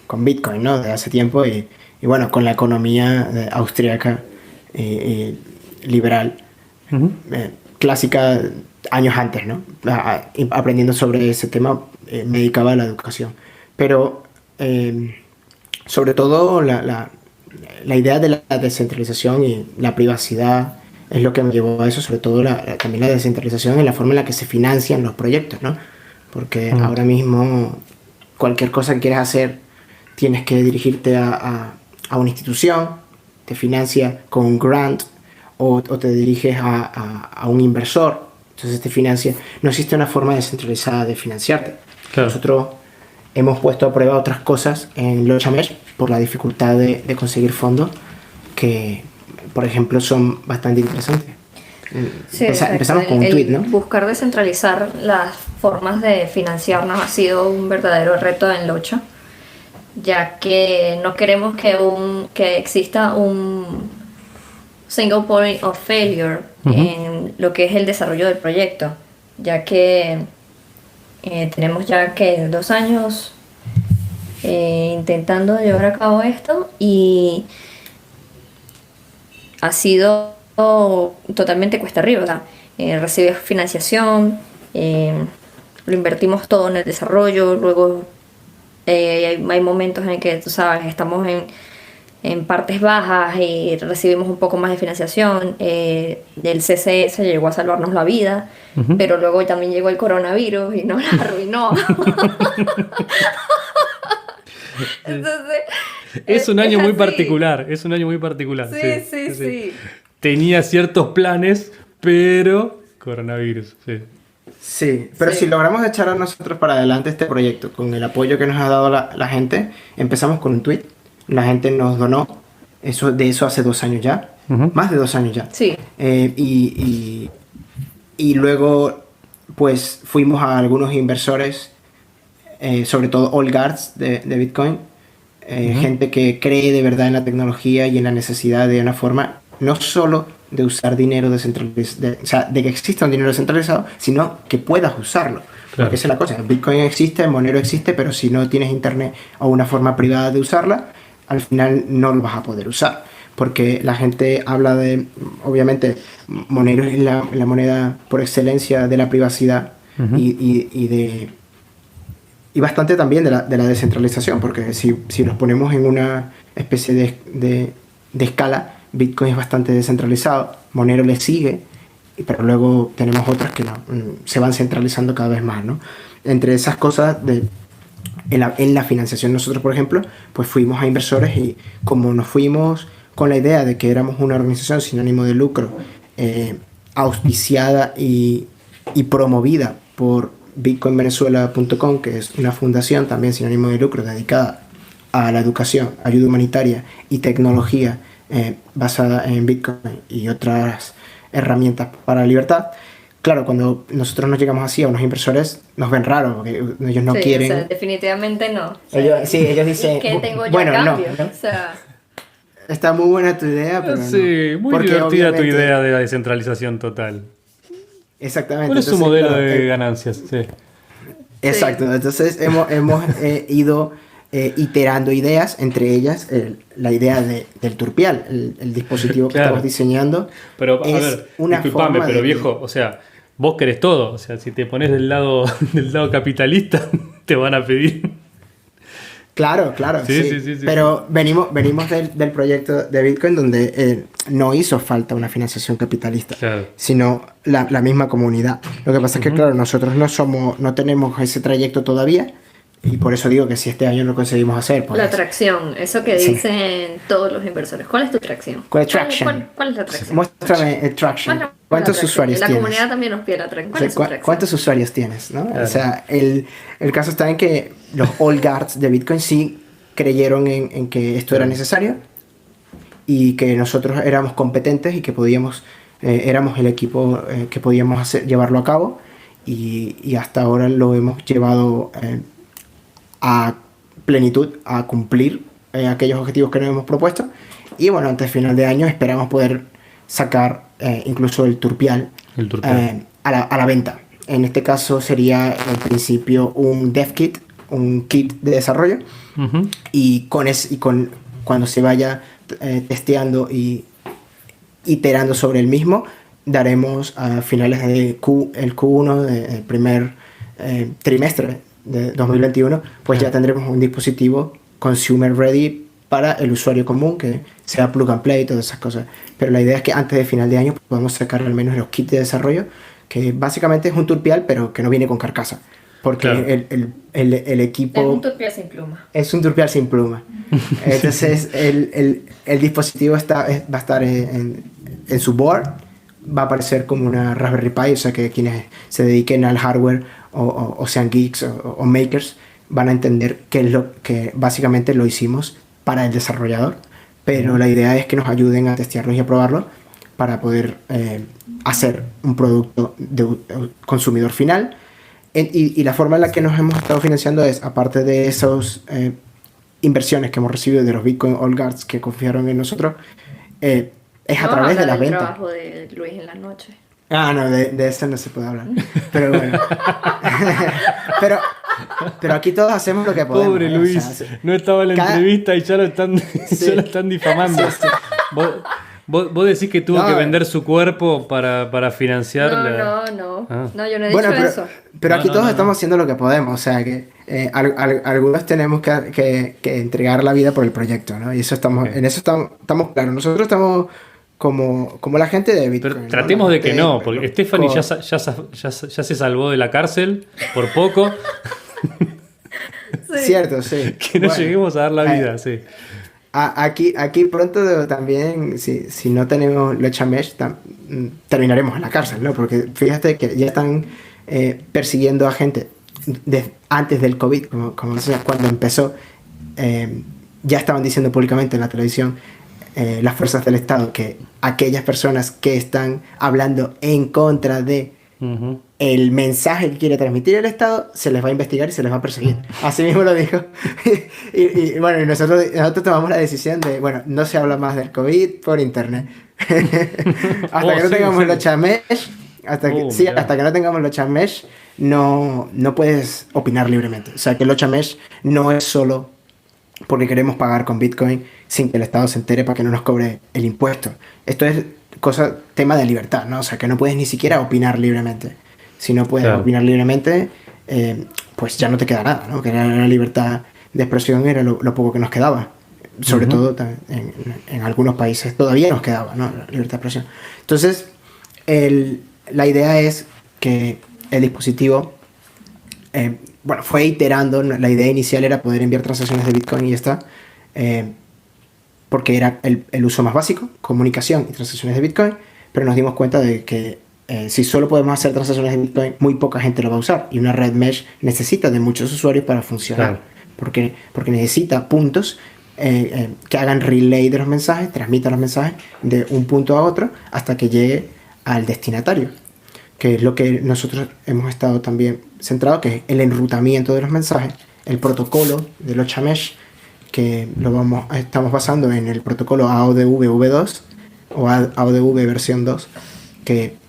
con Bitcoin, ¿no? De hace tiempo y bueno, con la economía austríaca liberal, clásica años antes, ¿no? Aprendiendo sobre ese tema me dedicaba a la educación. Pero sobre todo la idea de la descentralización y la privacidad es lo que me llevó a eso, sobre todo también la descentralización en la forma en la que se financian los proyectos, ¿no? Porque ahora mismo cualquier cosa que quieras hacer tienes que dirigirte a una institución, te financia con un grant o te diriges a un inversor, entonces te financia. No existe una forma descentralizada de financiarte. Claro. Nosotros hemos puesto a prueba otras cosas en Locha Mesh por la dificultad de conseguir fondos que, por ejemplo, son bastante interesantes. Sí, empezamos con un tweet, ¿no? Buscar descentralizar las formas de financiarnos ha sido un verdadero reto en Locha, ya que no queremos que exista un single point of failure en lo que es el desarrollo del proyecto, ya que tenemos ya que 2 años intentando llevar a cabo esto y ha sido totalmente cuesta arriba, ¿verdad? Recibes financiación, lo invertimos todo en el desarrollo, luego hay momentos en que, tú sabes, estamos en partes bajas y recibimos un poco más de financiación. El CCS llegó a salvarnos la vida, pero luego también llegó el coronavirus y nos la arruinó. Entonces, es un año muy particular, es un año muy particular. Sí. Tenía ciertos planes, pero coronavirus, sí. Sí, pero si logramos echar a nosotros para adelante este proyecto con el apoyo que nos ha dado la gente, empezamos con un tweet, la gente nos donó, de eso hace 2 años ya, más de 2 años ya. Sí. Y luego pues fuimos a algunos inversores, sobre todo all guards de Bitcoin, gente que cree de verdad en la tecnología y en la necesidad de una forma no solo de usar dinero descentralizado, o sea, de que exista un dinero descentralizado, sino que puedas usarlo. Claro. Porque esa es la cosa, Bitcoin existe, Monero existe, pero si no tienes internet o una forma privada de usarla, al final no lo vas a poder usar. Porque la gente habla de, obviamente, Monero es la moneda por excelencia de la privacidad y bastante también de la descentralización, porque si los ponemos en una especie de escala, Bitcoin es bastante descentralizado, Monero le sigue, pero luego tenemos otras que se van centralizando cada vez más, ¿no? Entre esas cosas, en la financiación nosotros, por ejemplo, pues fuimos a inversores y como nos fuimos con la idea de que éramos una organización sin ánimo de lucro, auspiciada y promovida por bitcoinvenezuela.com, que es una fundación también sin ánimo de lucro dedicada a la educación, ayuda humanitaria y tecnología basada en Bitcoin y otras herramientas para la libertad. Claro, cuando nosotros nos llegamos así a unos inversores, nos ven raro, porque ellos no quieren. O sea, definitivamente no. Ellos dicen. ¿Qué tengo yo bueno, a cambio? ¿no? O sea, está muy buena tu idea, pero sí, no. Muy Porque divertida tu idea de la descentralización total. Exactamente. ¿Cuál es su modelo de ganancias? Sí. Exacto. Entonces hemos ido iterando ideas, entre ellas la idea del turpial, el dispositivo que estamos diseñando. Pero, a ver, disculpame, pero viejo, o sea, vos querés todo. O sea, si te pones del lado, del lado capitalista, te van a pedir. Claro, sí. Pero venimos del proyecto de Bitcoin donde no hizo falta una financiación capitalista, sino la misma comunidad. Lo que pasa es que, claro, nosotros no tenemos ese trayecto todavía. Y por eso digo que si este año lo conseguimos hacer... Pues, la tracción, eso que dicen todos los inversores. ¿Cuál es tu tracción? ¿Cuál es traction? ¿Cuál es la tracción? Muéstrame el traction. ¿Cuántos usuarios tienes? La comunidad también nos pide la tracción. ¿Cuál es su tracción? ¿Cuántos usuarios tienes? ¿No? O sea, el caso está en que los old guards de Bitcoin sí creyeron en que esto era necesario y que nosotros éramos competentes y que éramos el equipo que podíamos llevarlo a cabo, y hasta ahora lo hemos llevado a plenitud, a cumplir aquellos objetivos que nos hemos propuesto. Y bueno, antes del final de año esperamos poder sacar incluso el turpial, a la venta. En este caso sería en principio un dev kit, un kit de desarrollo, y cuando se vaya testeando y iterando sobre el mismo, daremos a finales de el Q1 del primer trimestre de 2021, pues ya tendremos un dispositivo consumer ready para el usuario común, que sea plug and play y todas esas cosas. Pero la idea es que antes de final de año podamos sacar al menos los kits de desarrollo, que básicamente es un turpial, pero que no viene con carcasa. Porque el equipo... Es un turpial sin pluma. Es un turpial sin pluma. Entonces el dispositivo va a estar en su board, va a aparecer como una Raspberry Pi, o sea que quienes se dediquen al hardware o sean geeks o makers van a entender que es lo que básicamente lo hicimos para el desarrollador, pero la idea es que nos ayuden a testearlo y a probarlo para poder hacer un producto de consumidor final. Y la forma en la que nos hemos estado financiando es, aparte de esas inversiones que hemos recibido de los Bitcoin All Guards que confiaron en nosotros, es a través de las ventas. Trabajo de Luis en la noche. No, de eso no se puede hablar. Pero bueno. pero aquí todos hacemos lo que podemos. Pobre Luis, o sea, no estaba en la entrevista y ya lo están difamando. Sí. ¿Vos decís que tuvo que vender su cuerpo para financiar No, yo no he dicho eso. Pero aquí todos estamos haciendo lo que podemos, o sea que algunos tenemos que entregar la vida por el proyecto, ¿no? Y eso en eso estamos claros. Nosotros estamos como la gente de Bitcoin. Pero tratemos de que no, porque Stephanie ya se salvó de la cárcel por poco. Sí. Cierto, sí. Que no lleguemos a dar la vida, sí. Aquí pronto también, si no tenemos Locha Mesh, terminaremos en la cárcel, ¿no? Porque fíjate que ya están persiguiendo a gente antes del COVID, como cuando empezó, ya estaban diciendo públicamente en la televisión las fuerzas del Estado que aquellas personas que están hablando en contra de el mensaje que quiere transmitir el Estado, se les va a investigar y se les va a perseguir. Así mismo lo dijo. y bueno, nosotros tomamos la decisión de, bueno, no se habla más del COVID por internet. Hasta que no tengamos los Chamesh, hasta que no tengamos los Chamesh, no puedes opinar libremente. O sea, que los Chamesh no es solo porque queremos pagar con Bitcoin sin que el Estado se entere para que no nos cobre el impuesto. Esto es tema de libertad, ¿no? O sea, que no puedes ni siquiera opinar libremente. Si no puedes opinar libremente, pues ya no te queda nada, ¿no? Que la libertad de expresión era lo poco que nos quedaba. Sobre todo en algunos países todavía nos quedaba, ¿no? La libertad de expresión. Entonces, la idea es que el dispositivo, fue iterando. La idea inicial era poder enviar transacciones de Bitcoin y ya está. Porque era el uso más básico, comunicación y transacciones de Bitcoin, pero nos dimos cuenta de que si solo podemos hacer transacciones de Bitcoin, muy poca gente lo va a usar, y una red mesh necesita de muchos usuarios para funcionar, porque necesita puntos que hagan relay de los mensajes, transmitan los mensajes de un punto a otro hasta que llegue al destinatario, que es lo que nosotros hemos estado también centrados, que es el enrutamiento de los mensajes, el protocolo de los Chamesh, que estamos basando en el protocolo AODV V2 o AODV versión 2, que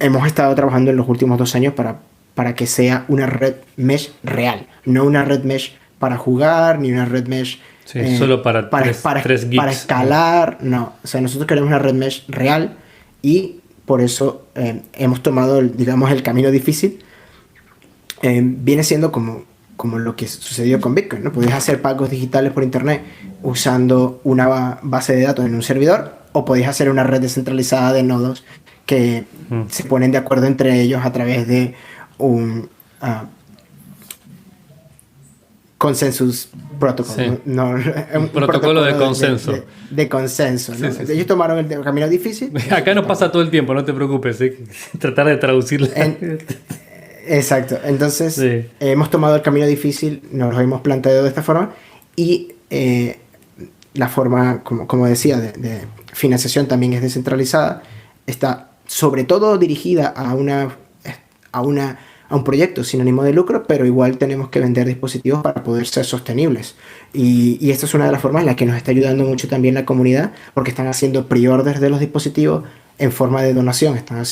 hemos estado trabajando en los últimos 2 años para para que sea una red mesh real, no una red mesh para jugar, ni una red mesh solo para tres geeks, para escalar, no. O sea, nosotros queremos una red mesh real y por eso hemos tomado, digamos, el camino difícil. Viene siendo como lo que sucedió con Bitcoin, ¿no? Podéis hacer pagos digitales por internet usando una base de datos en un servidor, o podéis hacer una red descentralizada de nodos que se ponen de acuerdo entre ellos a través de un consensus protocol. Sí. Un protocolo de consenso. De consenso, ¿no? Sí. Ellos tomaron el camino difícil. Acá nos pasa todo el tiempo, no te preocupes. Tratar de traducirla. Exacto. Entonces, hemos tomado el camino difícil, nos lo hemos planteado de esta forma, y la forma, como decía, de financiación también es descentralizada. Está sobre todo dirigida a un proyecto sin ánimo de lucro, pero igual tenemos que vender dispositivos para poder ser sostenibles. Y esta es una de las formas en las que nos está ayudando mucho también la comunidad, porque están haciendo pre-orders de los dispositivos en forma de donación, están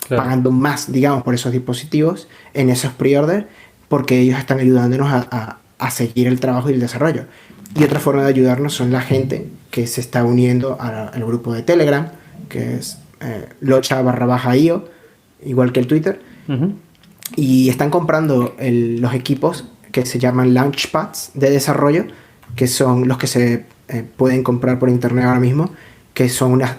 pagando más, digamos, por esos dispositivos en esos pre-orders, porque ellos están ayudándonos a seguir el trabajo y el desarrollo. Y otra forma de ayudarnos son la gente que se está uniendo al grupo de Telegram, que es locha_io, igual que el Twitter. Y están comprando los equipos que se llaman Launchpads de desarrollo, que son los que se pueden comprar por internet ahora mismo, que son unas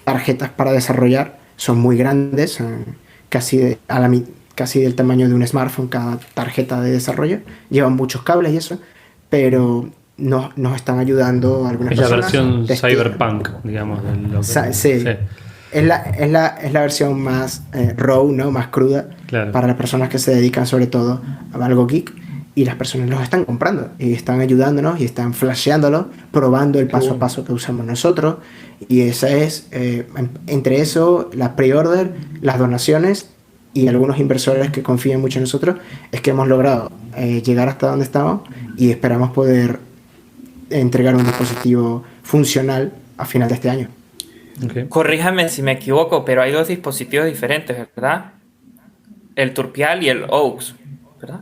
tarjetas para desarrollar. Son muy grandes, son casi del tamaño de un smartphone cada tarjeta de desarrollo. Llevan muchos cables y eso, pero nos están ayudando algunas personas. Es la versión cyberpunk, digamos. Sí. Es la versión más raw, ¿no? Más cruda, claro, para las personas que se dedican sobre todo a algo geek, y las personas los están comprando y están ayudándonos y están flasheándolo, probando el paso a paso que usamos nosotros. Y esa es, entre eso, la pre-order, las donaciones y algunos inversores que confían mucho en nosotros, es que hemos logrado llegar hasta donde estamos, y esperamos poder entregar un dispositivo funcional a final de este año. Okay. Corríjame si me equivoco, pero hay dos dispositivos diferentes, ¿verdad? El Turpial y el Aux, ¿verdad?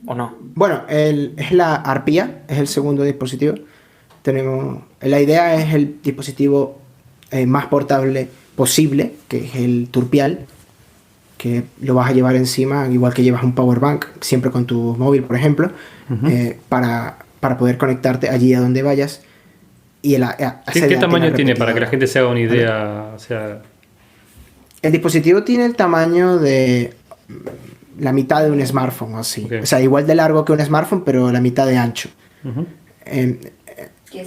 ¿O no? Bueno, es la Arpia, es el segundo dispositivo. La idea es el dispositivo más portable posible, que es el Turpial, que lo vas a llevar encima, igual que llevas un power bank, siempre con tu móvil, por ejemplo, para poder conectarte allí a donde vayas. Y ¿Qué tamaño tiene, para que la gente se haga una idea? O sea... El dispositivo tiene el tamaño de la mitad de un smartphone, así. Okay. O sea, igual de largo que un smartphone, pero la mitad de ancho.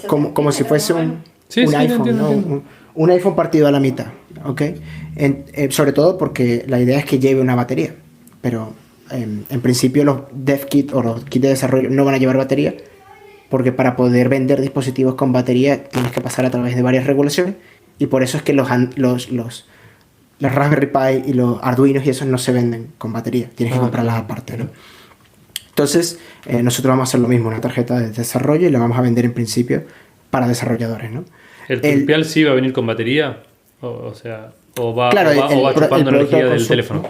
Como si fuese un iPhone, ¿no? Un iPhone partido a la mitad, ¿ok? Sobre todo porque la idea es que lleve una batería, pero en principio los dev kit o los kits de desarrollo no van a llevar batería, porque para poder vender dispositivos con batería tienes que pasar a través de varias regulaciones, y por eso es que los Raspberry Pi y los Arduinos y esos no se venden con batería, tienes que comprarlas aparte, ¿no? Entonces, nosotros vamos a hacer lo mismo, una tarjeta de desarrollo, y la vamos a vender en principio para desarrolladores, ¿no? ¿El Turpial sí va a venir con batería? O va chupando energía del teléfono.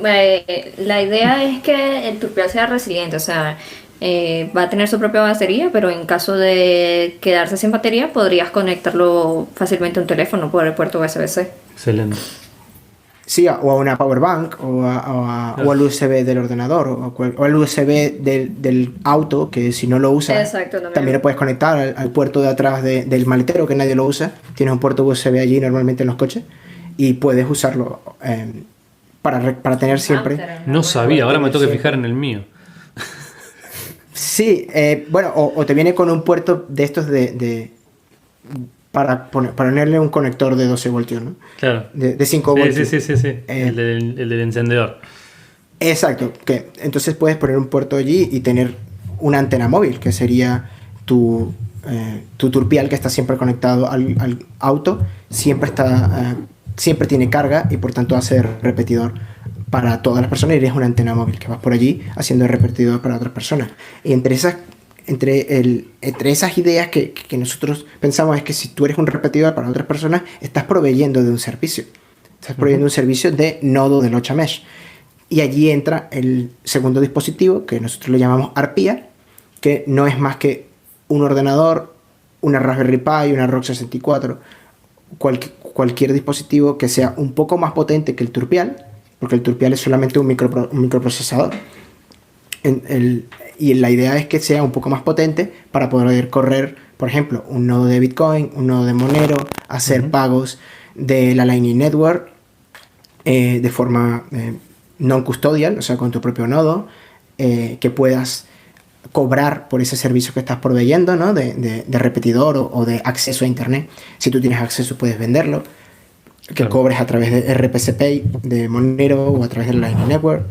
La idea es que el Turpial sea resiliente, o sea, va a tener su propia batería, pero en caso de quedarse sin batería podrías conectarlo fácilmente a un teléfono por el puerto USB-C. Excelente. Sí, o a una power bank, o al USB del ordenador, o al USB del auto, que si no lo usas, también lo puedes conectar al puerto de atrás del maletero, que nadie lo usa. Tienes un puerto USB allí normalmente en los coches, y puedes usarlo para tener siempre... No sabía, ahora me tengo que fijar en el mío. Sí, bueno, o te viene con un puerto de estos para ponerle un conector de 12 voltios, ¿no? Claro. De 5 voltios. Sí. El del encendedor. Exacto. Que entonces puedes poner un puerto allí y tener una antena móvil, que sería tu Turpial, que está siempre conectado al auto. Siempre tiene carga, y por tanto hace repetidor para todas las personas, y eres una antena móvil que vas por allí haciendo el repetidor para otras personas. Y entre esas ideas que nosotros pensamos es que si tú eres un repetidor para otras personas, estás proveyendo de un servicio. Estás proveyendo un servicio de nodo de Locha Mesh. y allí entra el segundo dispositivo, que nosotros le llamamos arpía, que no es más que un ordenador, una Raspberry Pi, una ROG 64, cualquier dispositivo que sea un poco más potente que el Turpial, porque el Turpial es solamente un microprocesador. Y la idea es que sea un poco más potente para poder correr, por ejemplo, un nodo de Bitcoin, un nodo de Monero, hacer pagos de la Lightning Network de forma non-custodial, o sea, con tu propio nodo, que puedas cobrar por ese servicio que estás proveyendo, ¿no? de repetidor o de acceso a Internet. Si tú tienes acceso, puedes venderlo. Que cobres a través de RPC Pay, de Monero o a través de la Lightning Network.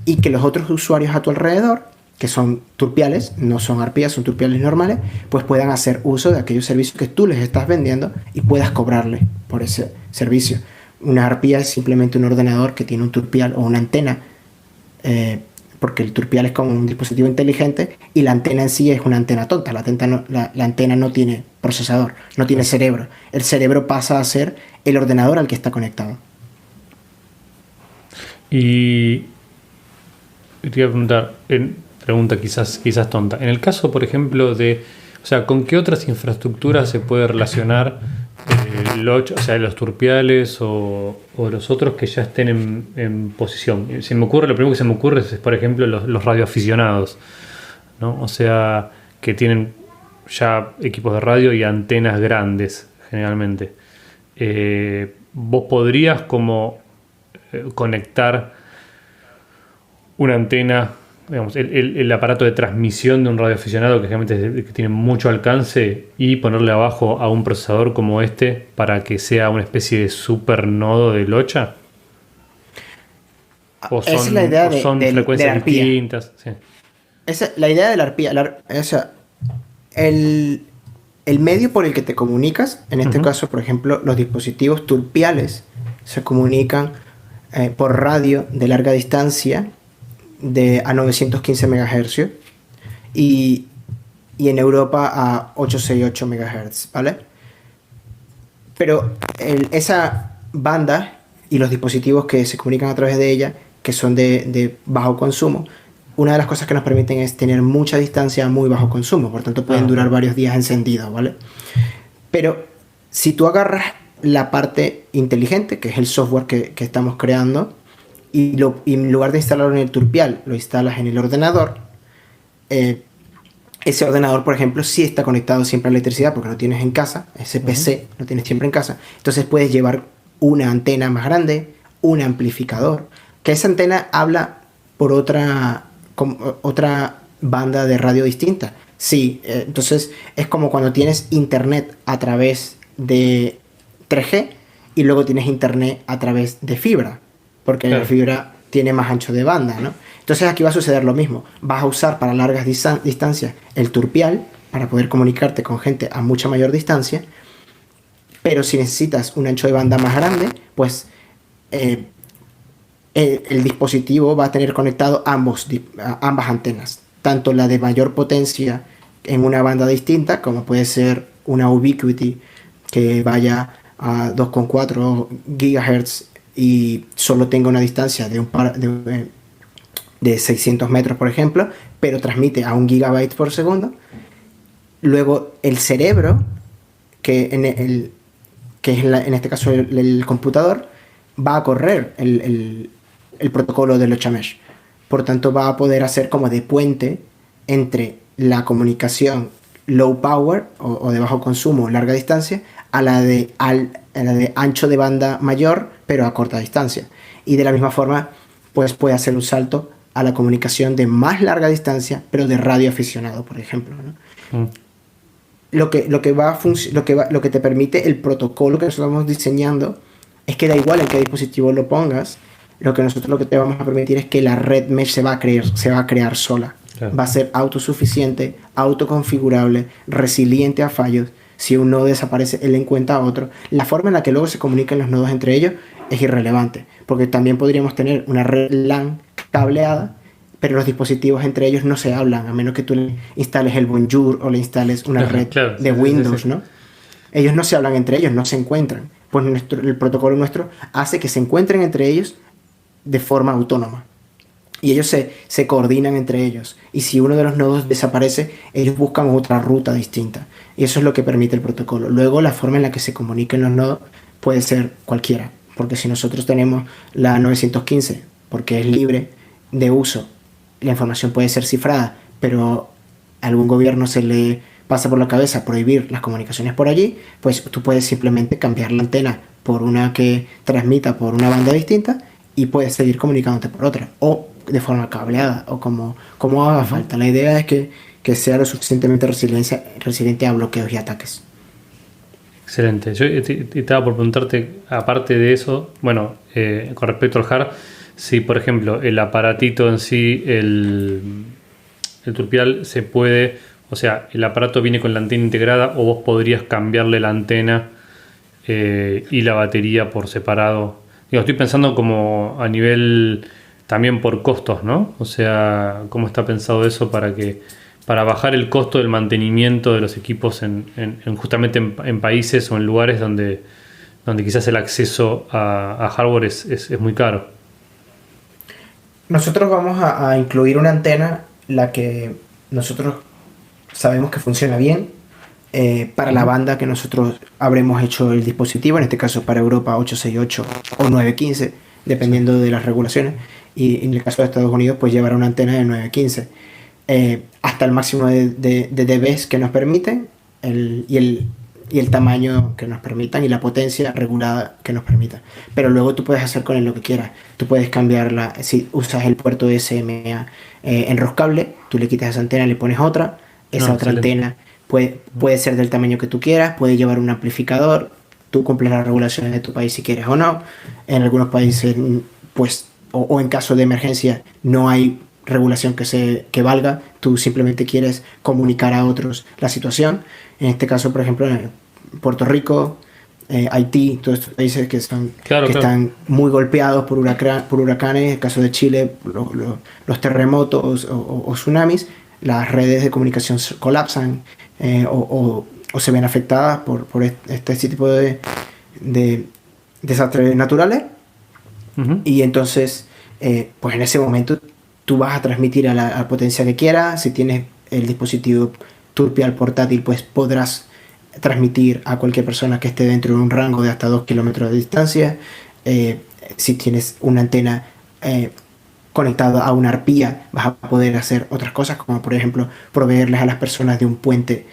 Y que los otros usuarios a tu alrededor, que son turpiales, no son arpías, son turpiales normales, pues puedan hacer uso de aquellos servicios que tú les estás vendiendo y puedas cobrarles por ese servicio. Una arpía es simplemente un ordenador que tiene un turpial o una antena, porque el turpial es como un dispositivo inteligente y la antena en sí es una antena tonta. La antena no tiene procesador, no tiene cerebro. El cerebro pasa a ser el ordenador al que está conectado. Y te iba a preguntar, pregunta quizás tonta. En el caso, por ejemplo, o sea, ¿con qué otras infraestructuras se puede relacionar los turpiales o los otros que ya estén en posición? Lo primero que se me ocurre es, por ejemplo, los radioaficionados, ¿no? O sea, que tienen ya equipos de radio y antenas grandes, generalmente. ¿Vos podrías como conectar una antena, digamos, el aparato de transmisión de un radioaficionado que realmente tiene mucho alcance y ponerle abajo a un procesador como este para que sea una especie de super nodo de locha? ¿O esa es la idea son frecuencias distintas? Sí. Esa, la idea de la arpía, el medio por el que te comunicas, en este caso, por ejemplo, los dispositivos turpiales se comunican por radio de larga distancia a 915 MHz y en Europa a 868 MHz, ¿vale? Pero esa banda y los dispositivos que se comunican a través de ella, que son de bajo consumo, una de las cosas que nos permiten es tener mucha distancia a muy bajo consumo, por tanto pueden durar varios días encendidos, ¿vale? Pero si tú agarras la parte inteligente, que es el software que estamos creando, y en lugar de instalarlo en el turpial, lo instalas en el ordenador, ese ordenador, por ejemplo, sí está conectado siempre a la electricidad porque lo tienes en casa, ese PC lo tienes siempre en casa, entonces puedes llevar una antena más grande, un amplificador, que esa antena habla por otra banda de radio distinta. Sí, entonces es como cuando tienes internet a través de 3G y luego tienes internet a través de fibra, porque la fibra tiene más ancho de banda, ¿no? Entonces aquí va a suceder lo mismo. Vas a usar para largas distancias el turpial para poder comunicarte con gente a mucha mayor distancia, pero si necesitas un ancho de banda más grande, pues el dispositivo va a tener conectado ambas antenas, tanto la de mayor potencia en una banda distinta, como puede ser una Ubiquiti que vaya a 2,4 GHz y solo tenga una distancia de 600 metros, por ejemplo, pero transmite a 1 GB por segundo. Luego el cerebro, que es en este caso el computador, va a correr el protocolo de Locha Mesh. Por tanto, va a poder hacer como de puente entre la comunicación low power o de bajo consumo, larga distancia, a la de ancho de banda mayor, pero a corta distancia. Y de la misma forma, pues puede hacer un salto a la comunicación de más larga distancia, pero de radio aficionado, por ejemplo, ¿no? Lo que te permite el protocolo que nosotros estamos diseñando es que da igual en qué dispositivo lo pongas, lo que te vamos a permitir es que la red mesh se va a crear sola. Claro. Va a ser autosuficiente, autoconfigurable, resiliente a fallos. Si un nodo desaparece, él encuentra a otro. La forma en la que luego se comunican los nodos entre ellos es irrelevante, porque también podríamos tener una red LAN cableada, pero los dispositivos entre ellos no se hablan, a menos que tú le instales el Bonjour o le instales una red de Windows, sí. ¿No? Ellos no se hablan entre ellos, no se encuentran. Pues el protocolo nuestro hace que se encuentren entre ellos de forma autónoma. Y ellos se coordinan entre ellos. Y si uno de los nodos desaparece, ellos buscan otra ruta distinta. Y eso es lo que permite el protocolo. Luego, la forma en la que se comuniquen los nodos puede ser cualquiera. Porque si nosotros tenemos la 915, porque es libre de uso, la información puede ser cifrada, pero a algún gobierno se le pasa por la cabeza prohibir las comunicaciones por allí, pues tú puedes simplemente cambiar la antena por una que transmita por una banda distinta y puedes seguir comunicándote por otra, o de forma cableada, o como haga falta. La idea es que sea lo suficientemente resiliente a bloqueos y ataques. Excelente. Yo estaba por preguntarte, aparte de eso, bueno, con respecto al hard, si por ejemplo el aparatito en sí, el turpial se puede, o sea, el aparato viene con la antena integrada o vos podrías cambiarle la antena y la batería por separado. Digo, estoy pensando como a nivel también por costos, ¿no? O sea, ¿cómo está pensado eso para bajar el costo del mantenimiento de los equipos justamente en países o en lugares donde quizás el acceso a hardware es muy caro? Nosotros vamos a incluir una antena, la que nosotros sabemos que funciona bien, para la banda que nosotros habremos hecho el dispositivo, en este caso para Europa 868 o 915, dependiendo de las regulaciones, y en el caso de Estados Unidos pues llevará una antena de 915. Hasta el máximo de dBs que nos permiten y el tamaño que nos permitan y la potencia regulada que nos permita. Pero luego tú puedes hacer con él lo que quieras. Tú puedes cambiarla, si usas el puerto SMA enroscable, tú le quitas esa antena, le pones otra, esa otra antena puede ser del tamaño que tú quieras, puede llevar un amplificador, tú cumples las regulaciones de tu país si quieres o no. En algunos países pues o en caso de emergencia no hay regulación que valga, tú simplemente quieres comunicar a otros la situación. En este caso, por ejemplo, en Puerto Rico, Haití, todos estos países que están muy golpeados por huracanes, en el caso de Chile, los terremotos o tsunamis, las redes de comunicación colapsan o se ven afectadas por este tipo de desastres naturales. Uh-huh. Y entonces, pues en ese momento tú vas a transmitir a la potencia que quieras. Si tienes el dispositivo turpial portátil, pues podrás transmitir a cualquier persona que esté dentro de un rango de hasta 2 kilómetros de distancia. Si tienes una antena conectada a una arpía, vas a poder hacer otras cosas, como por ejemplo proveerles a las personas de un puente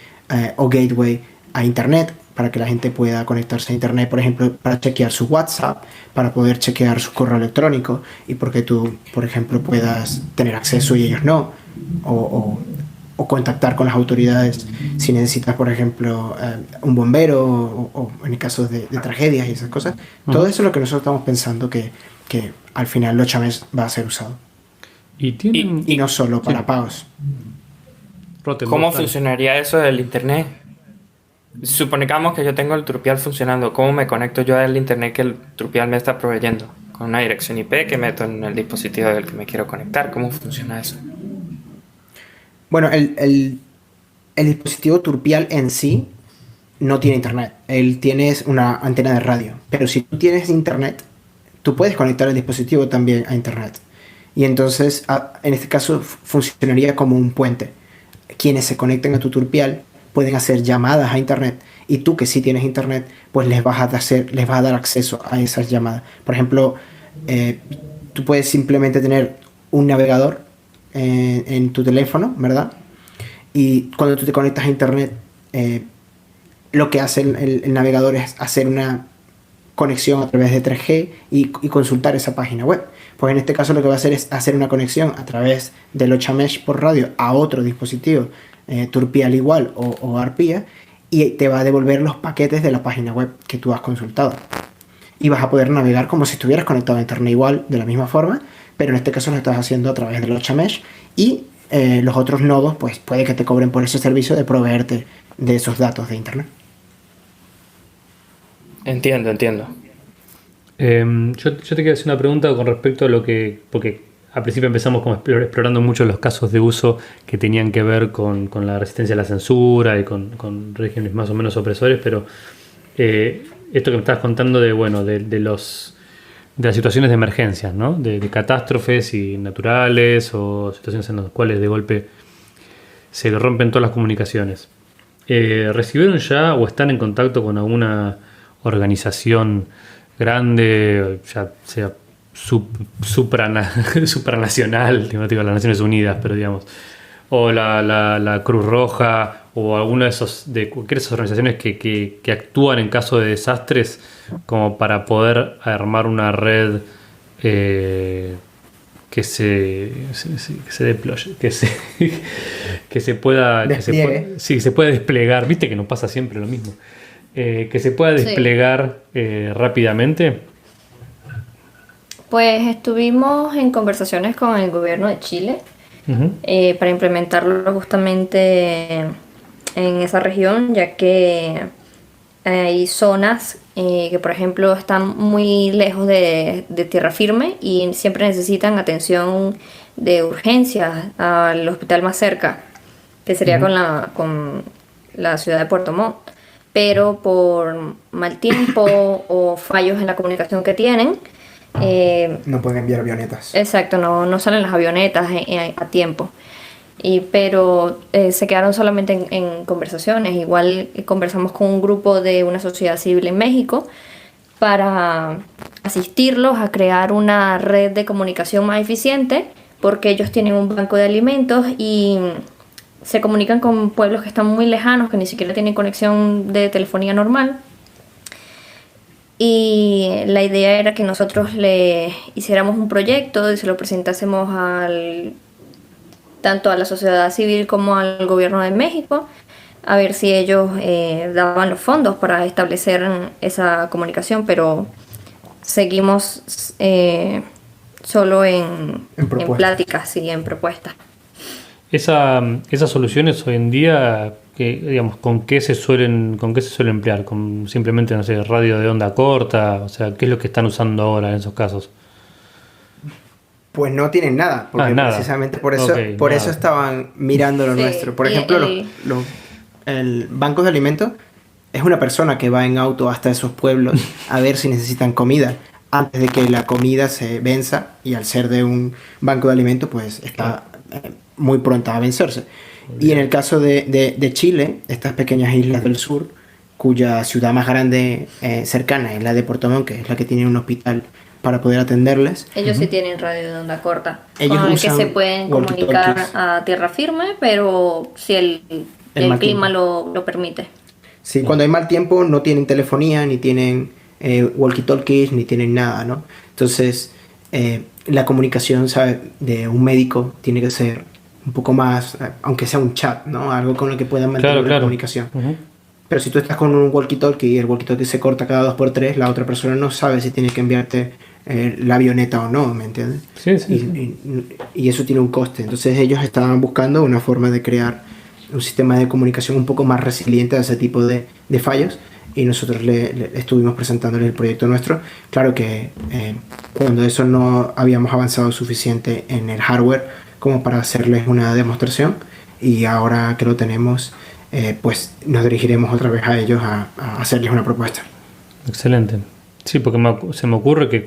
o gateway a internet, para que la gente pueda conectarse a internet, por ejemplo, para chequear su WhatsApp, para poder chequear su correo electrónico, y porque tú, por ejemplo, puedas tener acceso y ellos no, o contactar con las autoridades si necesitas, por ejemplo, un bombero, o en casos de tragedias y esas cosas. Uh-huh. Todo eso es lo que nosotros estamos pensando que al final Lochamesh va a ser usado. Y no solo para pagos. ¿Cómo funcionaría eso del internet? Supongamos que yo tengo el turpial funcionando. ¿Cómo me conecto yo al internet que el turpial me está proveyendo? Con una dirección IP que meto en el dispositivo del que me quiero conectar. ¿Cómo funciona eso? Bueno, el dispositivo turpial en sí no tiene internet. Él tiene una antena de radio. Pero si tú tienes internet, tú puedes conectar el dispositivo también a internet. Y entonces, en este caso, funcionaría como un puente. Quienes se conecten a tu turpial pueden hacer llamadas a internet, y tú que sí tienes internet, pues les vas a dar acceso a esas llamadas. Por ejemplo, tú puedes simplemente tener un navegador en tu teléfono, ¿verdad? Y cuando tú te conectas a internet, lo que hace el navegador es hacer una conexión a través de 3G y consultar esa página web. Pues en este caso lo que va a hacer es hacer una conexión a través de Lochamesh por radio a otro dispositivo turpial igual o arpía, y te va a devolver los paquetes de la página web que tú has consultado. Y vas a poder navegar como si estuvieras conectado a internet igual, de la misma forma, pero en este caso lo estás haciendo a través de Lochamesh, y los otros nodos pues puede que te cobren por ese servicio de proveerte de esos datos de internet. Entiendo. Yo te quería hacer una pregunta con respecto a lo que... Porque al principio empezamos como explorando mucho los casos de uso que tenían que ver con la resistencia a la censura y con regímenes más o menos opresores, pero esto que me estabas contando de las situaciones de emergencias, ¿no? De catástrofes y naturales o situaciones en las cuales de golpe se rompen todas las comunicaciones. ¿Recibieron ya o están en contacto con alguna organización grande, ya sea supranacional, no digo las Naciones Unidas, pero digamos, o la Cruz Roja o alguna de cualquiera de esas organizaciones que actúan en caso de desastres como para poder armar una red que se deploye, que se pueda desplegar, viste que nos pasa siempre lo mismo, que se pueda desplegar rápidamente? Pues estuvimos en conversaciones con el gobierno de Chile para implementarlo justamente en esa región, ya que hay zonas que, por ejemplo, están muy lejos de tierra firme y siempre necesitan atención de urgencia al hospital más cerca, que sería con la ciudad de Puerto Montt. Pero por mal tiempo o fallos en la comunicación que tienen, no pueden enviar avionetas. Exacto, no salen las avionetas a tiempo. Pero se quedaron solamente en conversaciones. Igual conversamos con un grupo de una sociedad civil en México para asistirlos a crear una red de comunicación más eficiente, porque ellos tienen un banco de alimentos y se comunican con pueblos que están muy lejanos, que ni siquiera tienen conexión de telefonía normal. Y la idea era que nosotros le hiciéramos un proyecto y se lo presentásemos tanto a la sociedad civil como al gobierno de México, a ver si ellos daban los fondos para establecer esa comunicación, pero seguimos solo en pláticas y en propuestas. Esas soluciones hoy en día, digamos, ¿con qué se suelen emplear? ¿Con simplemente, no sé, radio de onda corta? O sea, ¿qué es lo que están usando ahora en esos casos? Pues no tienen nada, porque precisamente por eso estaban mirando lo nuestro. Por ejemplo, el banco de alimentos es una persona que va en auto hasta esos pueblos a ver si necesitan comida antes de que la comida se venza, y al ser de un banco de alimentos pues está muy pronta a vencerse. Y en el caso de Chile, estas pequeñas islas del sur, cuya ciudad más grande cercana es la de Puerto Montt, que es la que tiene un hospital para poder atenderles. Ellos sí tienen radio de onda corta, con el que se pueden comunicar a tierra firme, pero si el clima lo permite. Sí, cuando hay mal tiempo no tienen telefonía, ni tienen walkie-talkies, ni tienen nada, ¿no? Entonces, la comunicación, ¿sabes?, de un médico tiene que ser un poco más, aunque sea un chat, ¿no? Algo con lo que puedan mantener la comunicación. Pero si tú estás con un walkie-talkie y el walkie-talkie se corta cada 2x3, la otra persona no sabe si tiene que enviarte la avioneta o no, ¿me entiendes? Sí. Y eso tiene un coste. Entonces ellos estaban buscando una forma de crear un sistema de comunicación un poco más resiliente a ese tipo de fallos, y nosotros le estuvimos presentándole el proyecto nuestro. Claro que cuando eso no habíamos avanzado suficiente en el hardware como para hacerles una demostración, y ahora que lo tenemos, pues nos dirigiremos otra vez a ellos a hacerles una propuesta. Excelente. Sí, porque se me ocurre que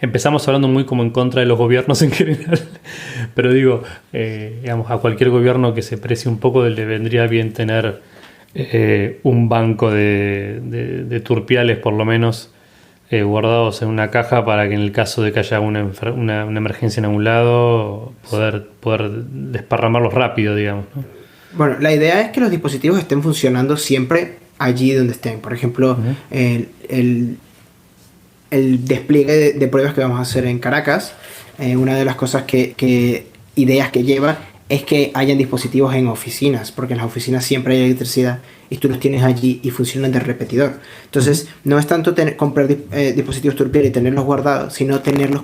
empezamos hablando muy como en contra de los gobiernos en general, pero digo, digamos, a cualquier gobierno que se precie un poco le vendría bien tener un banco de turpiales, por lo menos, guardados en una caja, para que en el caso de que haya una emergencia en algún lado, poder desparramarlos rápido, digamos, ¿no? Bueno, la idea es que los dispositivos estén funcionando siempre allí donde estén. Por ejemplo, el despliegue de pruebas que vamos a hacer en Caracas, una de las cosas ideas que lleva es que hayan dispositivos en oficinas, porque en las oficinas siempre hay electricidad y tú los tienes allí y funcionan de repetidor. Entonces, no es tanto comprar dispositivos turpiales y tenerlos guardados, sino tenerlos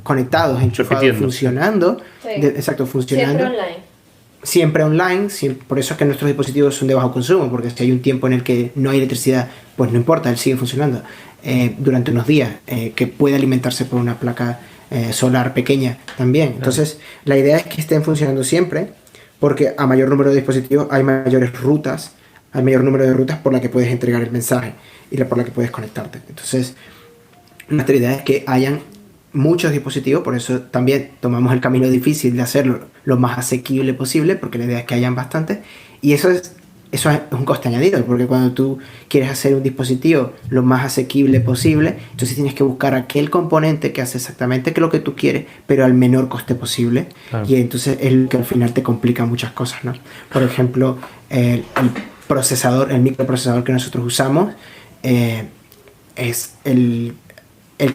conectados, enchufados, funcionando. Sí. Exacto, funcionando. Siempre online, por eso es que nuestros dispositivos son de bajo consumo, porque si hay un tiempo en el que no hay electricidad, pues no importa, él sigue funcionando durante unos días, que puede alimentarse por una placa solar pequeña también. Entonces, la idea es que estén funcionando siempre, porque a mayor número de dispositivos hay mayor número de rutas por la que puedes entregar el mensaje y por la que puedes conectarte. Entonces, nuestra idea es que hayan muchos dispositivos, por eso también tomamos el camino difícil de hacerlo lo más asequible posible, porque la idea es que hayan bastantes, y eso es un coste añadido, porque cuando tú quieres hacer un dispositivo lo más asequible posible, entonces tienes que buscar aquel componente que hace exactamente lo que tú quieres, pero al menor coste posible. Claro. Y entonces es el que al final te complica muchas cosas, ¿no? Por ejemplo, el microprocesador que nosotros usamos es el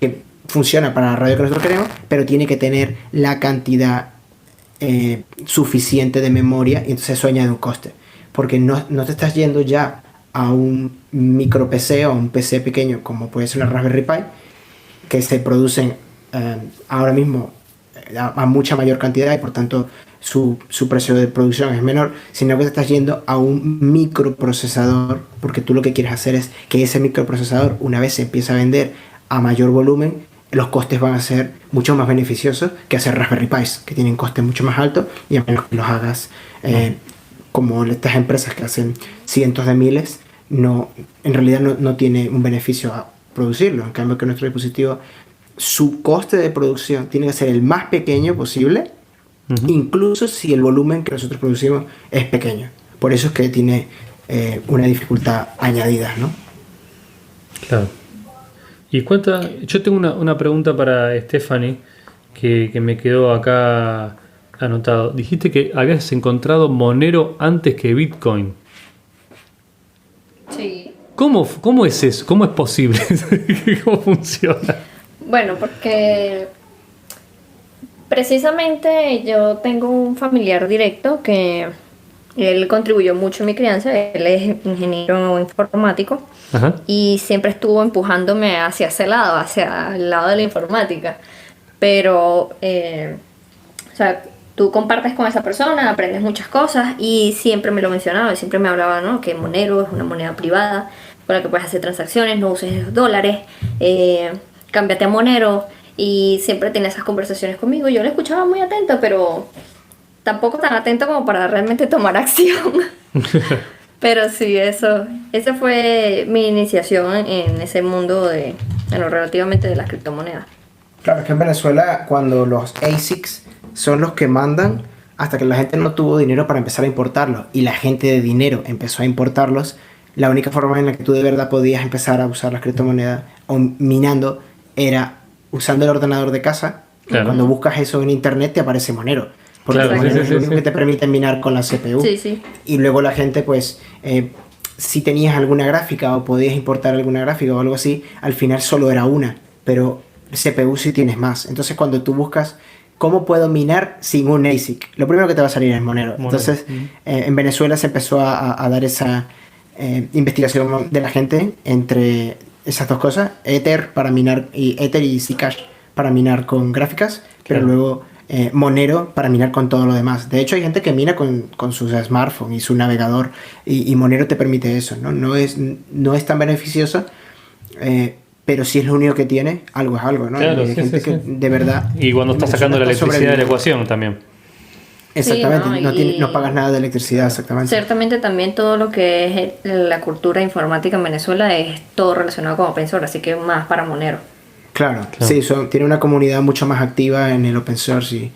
que funciona para la radio que nosotros queremos, pero tiene que tener la cantidad suficiente de memoria, y entonces eso añade un coste. Porque no te estás yendo ya a un micro PC o un PC pequeño como puede ser una Raspberry Pi, que se producen ahora mismo a mucha mayor cantidad y por tanto su precio de producción es menor, sino que te estás yendo a un microprocesador, porque tú lo que quieres hacer es que ese microprocesador, una vez se empiece a vender a mayor volumen, los costes van a ser mucho más beneficiosos que hacer Raspberry Pis, que tienen costes mucho más altos, y a menos que los hagas como estas empresas que hacen cientos de miles, en realidad no tiene un beneficio a producirlo. En cambio, que nuestro dispositivo, su coste de producción tiene que ser el más pequeño posible, incluso si el volumen que nosotros producimos es pequeño. Por eso es que tiene una dificultad añadida, ¿no? Claro. Y yo tengo una pregunta para Stephanie que me quedó acá anotado. Dijiste que habías encontrado Monero antes que Bitcoin. Sí. ¿Cómo es eso? ¿Cómo es posible? ¿Cómo funciona? Bueno, porque precisamente yo tengo un familiar directo que él contribuyó mucho en mi crianza. Él es ingeniero informático. Ajá. Y siempre estuvo empujándome hacia ese lado, hacia el lado de la informática. Pero, o sea, tú compartes con esa persona, aprendes muchas cosas, y siempre me lo mencionaba, y siempre me hablaba, ¿no? Que Monero es una moneda privada con la que puedes hacer transacciones, no uses esos dólares, cámbiate a Monero, y siempre tenía esas conversaciones conmigo. Yo le escuchaba muy atenta, pero tampoco tan atenta como para realmente tomar acción. Pero sí, esa fue mi iniciación en ese mundo relativamente de las criptomonedas. Claro, es que en Venezuela, cuando los ASICs son los que mandan, hasta que la gente no tuvo dinero para empezar a importarlos y la gente de dinero empezó a importarlos, la única forma en la que tú de verdad podías empezar a usar las criptomonedas o minando era usando el ordenador de casa. Claro. Cuando buscas eso en internet te aparece Monero, porque claro, Monero es lo único que te permite minar con la CPU. Sí, sí. Y luego la gente, pues, si tenías alguna gráfica o podías importar alguna gráfica o algo así, al final solo era una, pero CPU sí tienes más. Entonces cuando tú buscas ¿cómo puedo minar sin un ASIC? Lo primero que te va a salir es Monero. Entonces, en Venezuela se empezó a dar esa investigación de la gente entre esas dos cosas. Ether para minar, Ether y Zcash para minar con gráficas, pero luego Monero para minar con todo lo demás. De hecho, hay gente que mina con sus smartphones y su navegador, y Monero te permite eso, ¿no? No es tan beneficioso, pero si es lo único que tiene, algo es algo, ¿no? Claro, hay gente que de verdad... Y cuando estás sacando la electricidad de la ecuación también. Exactamente, sí, no pagas nada de electricidad, exactamente. Ciertamente también todo lo que es la cultura informática en Venezuela es todo relacionado con open source, así que más para Monero. Claro. Sí, tiene una comunidad mucho más activa en el open source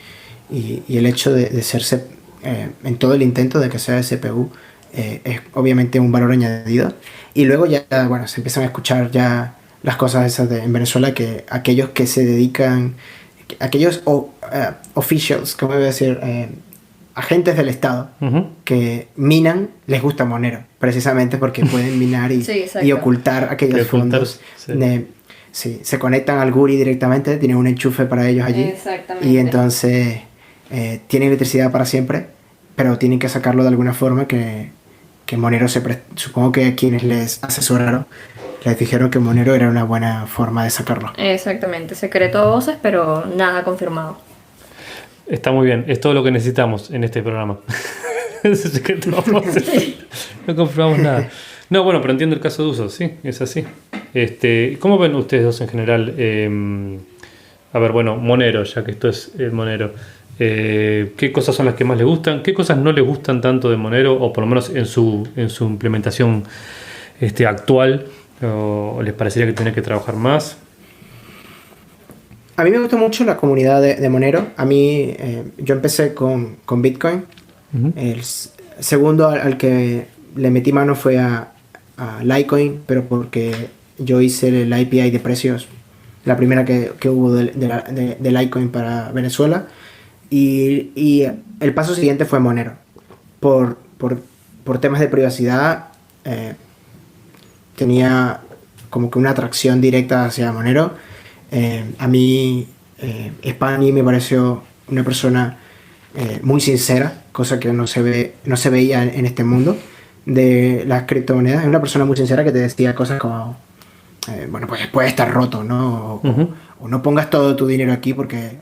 y el hecho de serse, en todo el intento de que sea de CPU, es obviamente un valor añadido. Y luego ya, bueno, se empiezan a escuchar ya las cosas esas en Venezuela, que aquellos que se dedican, aquellos officials, ¿cómo voy a decir? Agentes del Estado que minan, les gusta Monero, precisamente porque pueden minar y ocultar aquellos fondos. Sí, se conectan al GURI directamente, tienen un enchufe para ellos allí. Y entonces tienen electricidad para siempre, pero tienen que sacarlo de alguna forma que Monero supongo que quienes les asesoraron les dijeron que Monero era una buena forma de sacarlo. Exactamente, secreto a voces, pero nada confirmado. Está muy bien, es todo lo que necesitamos en este programa. Secreto a voces. No confirmamos nada. No, bueno, pero entiendo el caso de uso, sí, es así. ¿Cómo ven ustedes dos en general? A ver, bueno, Monero, ya que esto es Monero. ¿Qué cosas son las que más les gustan? ¿Qué cosas no les gustan tanto de Monero? O por lo menos en su implementación actual. ¿O les parecería que tiene que trabajar más? A mí me gustó mucho la comunidad de Monero. A mí, yo empecé con Bitcoin. El segundo al que le metí mano fue a Litecoin, pero porque yo hice el IPI de precios, la primera que hubo de Litecoin para Venezuela. Y el paso siguiente fue Monero. Por temas de privacidad, tenía como que una atracción directa hacia Monero. A mí, Spani me pareció una persona muy sincera, cosa que no se veía en este mundo de las criptomonedas. Es una persona muy sincera que te decía cosas como, bueno, pues puede estar roto, ¿no? O no pongas todo tu dinero aquí porque...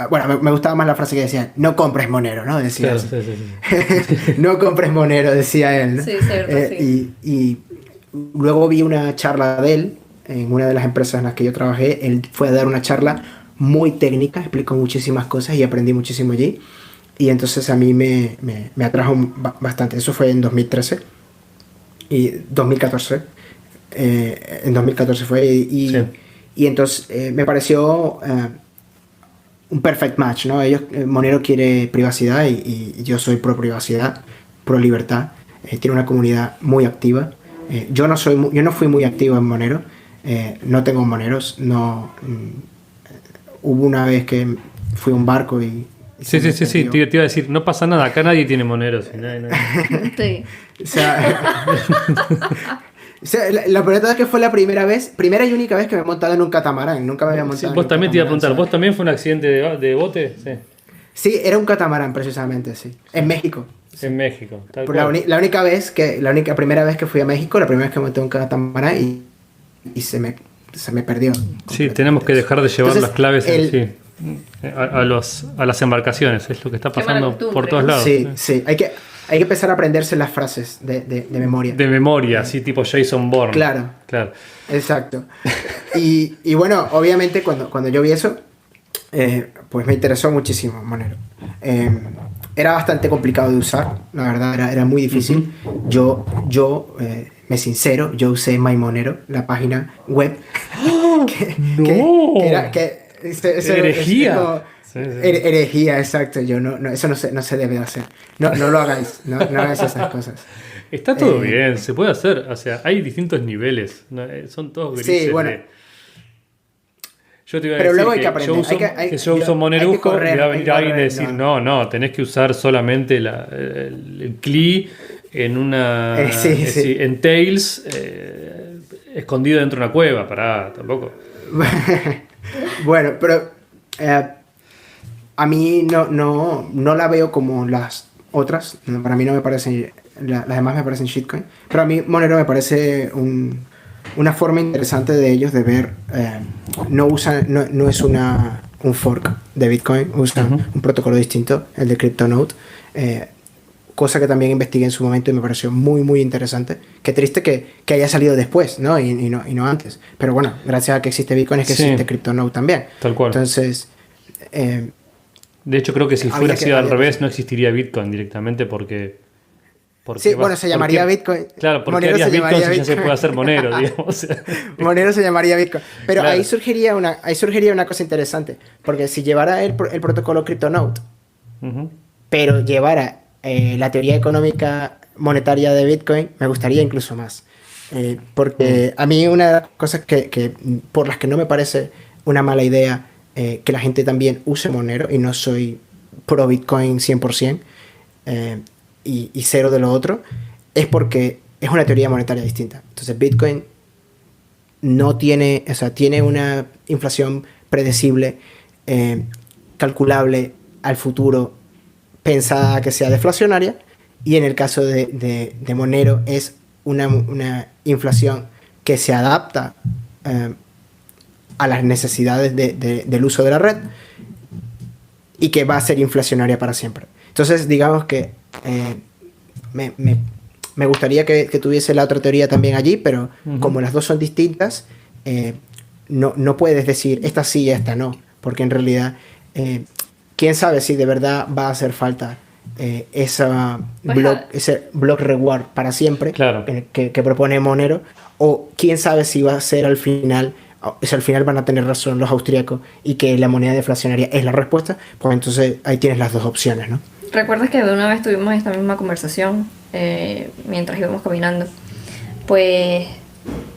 bueno, me gustaba más la frase que decía, no compres Monero, ¿no? Decía claro, sí. No compres Monero, decía él, ¿no? Sí, cierto, sí. Y luego vi una charla de él en una de las empresas en las que yo trabajé. Él fue a dar una charla muy técnica, explicó muchísimas cosas y aprendí muchísimo allí. Y entonces a mí me atrajo bastante. Eso fue en 2013 y 2014. En 2014 fue y entonces me pareció un perfect match, ¿no? Monero quiere privacidad y yo soy pro privacidad, pro libertad. Tiene una comunidad muy activa. Yo no fui muy activo en Monero. No tengo Moneros. Hubo una vez que fui a un barco y Sí, te iba a decir, no pasa nada, acá nadie tiene Moneros. Sí. O sea, la verdad es que fue la primera y única vez que me he montado en un catamarán. Nunca me había montado en un Vos también te iba a preguntar, catamarán, ¿vos también fue un accidente de bote? Sí. Sí, era un catamarán precisamente, sí. En México. En México, tal cual. La primera vez que fui a México, la primera vez que monté un catamarán y se me perdió. Sí, tenemos que dejar de llevar las claves a las embarcaciones, es lo que está pasando por todos lados. Sí. Hay que empezar a aprenderse las frases de memoria. De memoria, sí, tipo Jason Bourne. Claro. Exacto. Y bueno, obviamente cuando yo vi eso, pues me interesó muchísimo Monero. Era bastante complicado de usar, la verdad, era muy difícil. Yo me sincero, yo usé MyMonero, la página web. Herejía. Herejía, exacto. Eso no se debe hacer. No lo hagáis, no hagáis esas cosas. Está todo bien, se puede hacer. O sea, hay distintos niveles. Son todos grises. Sí, bueno. Yo te iba a pero decir luego hay que aprender. yo uso Monerusco y va a venir alguien a decir, no, tenés que usar solamente el CLI en una en Tails escondido dentro de una cueva. Pará, tampoco. Bueno, pero a mí no la veo como las otras. Para mí no me parecen, las demás me parecen shitcoin, pero a mí Monero me parece una forma interesante de ellos de ver. No es un fork de Bitcoin, usan un protocolo distinto, el de CryptoNote, cosa que también investigué en su momento y me pareció muy muy interesante. Qué triste que haya salido después, ¿no? Y no antes, pero bueno, gracias a que existe Bitcoin es que existe CryptoNote también. Tal cual. Entonces de hecho creo que si fuera sido al revés no existiría Bitcoin directamente porque sí, bueno, se llamaría Bitcoin. Claro, porque harías Bitcoin si ya se puede hacer Monero, digamos. Monero se llamaría Bitcoin. Pero claro, ahí surgiría una cosa interesante. Porque si llevara el protocolo CryptoNote, pero llevara la teoría económica monetaria de Bitcoin, me gustaría incluso más. Porque a mí una de las cosas que por las que no me parece una mala idea que la gente también use Monero, y no soy pro Bitcoin 100%, y cero de lo otro, es porque es una teoría monetaria distinta. Entonces Bitcoin tiene una inflación predecible, calculable al futuro, pensada que sea deflacionaria, y en el caso de Monero es una inflación que se adapta a las necesidades del uso de la red y que va a ser inflacionaria para siempre. Entonces digamos que me gustaría que tuviese la otra teoría también allí, pero como las dos son distintas, no puedes decir esta sí y esta no, porque en realidad quién sabe si de verdad va a hacer falta ese block reward para siempre, claro, que propone Monero, o quién sabe si va a ser al final si al final van a tener razón los austríacos y que la moneda deflacionaria es la respuesta, pues entonces ahí tienes las dos opciones, ¿no? ¿Recuerdas que de una vez tuvimos esta misma conversación mientras íbamos caminando? Pues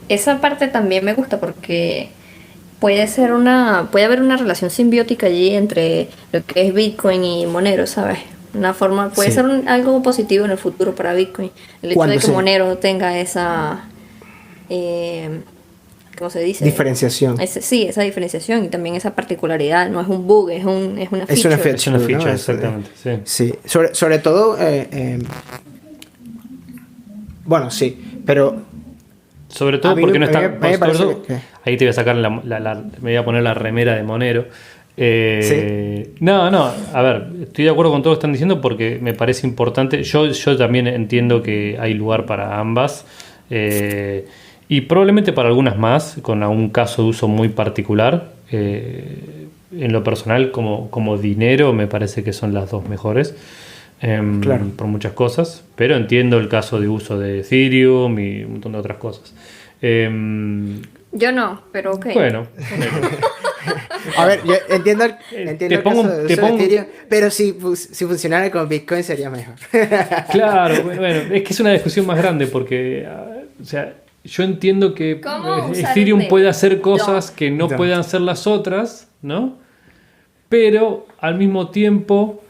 esa parte también me gusta porque puede haber una relación simbiótica allí entre lo que es Bitcoin y Monero, ¿sabes? Una forma, puede ser algo positivo en el futuro para Bitcoin. El hecho de que Monero tenga esa, ¿cómo se dice? Diferenciación. Esa diferenciación y también esa particularidad. No es un bug, es una feature. Es una feature, ¿no? exactamente. Sí. Sobre todo, bueno, sí, pero... Sobre todo porque no está... Ahí te voy a sacar me voy a poner la remera de Monero. No, a ver, estoy de acuerdo con todo lo que están diciendo porque me parece importante. Yo también entiendo que hay lugar para ambas y probablemente para algunas más, con algún caso de uso muy particular. En lo personal, como dinero, me parece que son las dos mejores. Claro. Por muchas cosas, pero entiendo el caso de uso de Ethereum y un montón de otras cosas. Yo no, pero ok. Bueno. A ver, yo entiendo el caso de uso de Ethereum, pero si funcionara con Bitcoin sería mejor. Claro, bueno, es que es una discusión más grande porque, o sea, yo entiendo que Ethereum puede hacer cosas que no puedan hacer las otras, ¿no? Pero al mismo tiempo,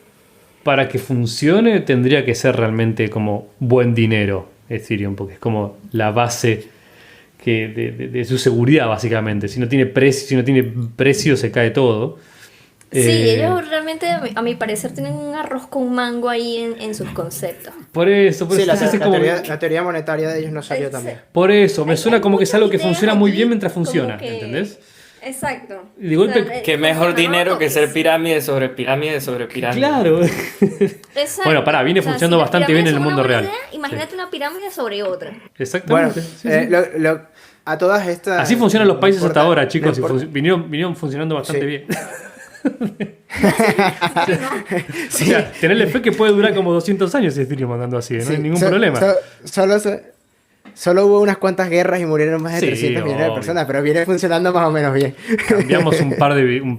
para que funcione tendría que ser realmente como buen dinero Ethereum, porque es como la base de su seguridad básicamente. Si no tiene precio se cae todo. Sí, ellos realmente a mi parecer tienen un arroz con mango ahí en sus conceptos. Por eso sí, la teoría monetaria de ellos no salió también. Por eso, me suena como que es algo que funciona muy bien mientras funciona, ¿entendés? Exacto. Y de golpe, que mejor dinero que ser pirámide sobre pirámide sobre pirámide. Claro. Bueno, viene funcionando bastante bien en el mundo real. Imagínate una pirámide sobre otra. Exactamente. Bueno, a todas estas... Así funcionan los países hasta ahora, chicos. Vinieron funcionando bastante bien. Sí. O sea, tenerle fe que puede durar como 200 años si Ethereum andando así, no hay ningún problema. Solo hubo unas cuantas guerras y murieron más de 300 millones de personas, pero viene funcionando más o menos bien. Cambiamos un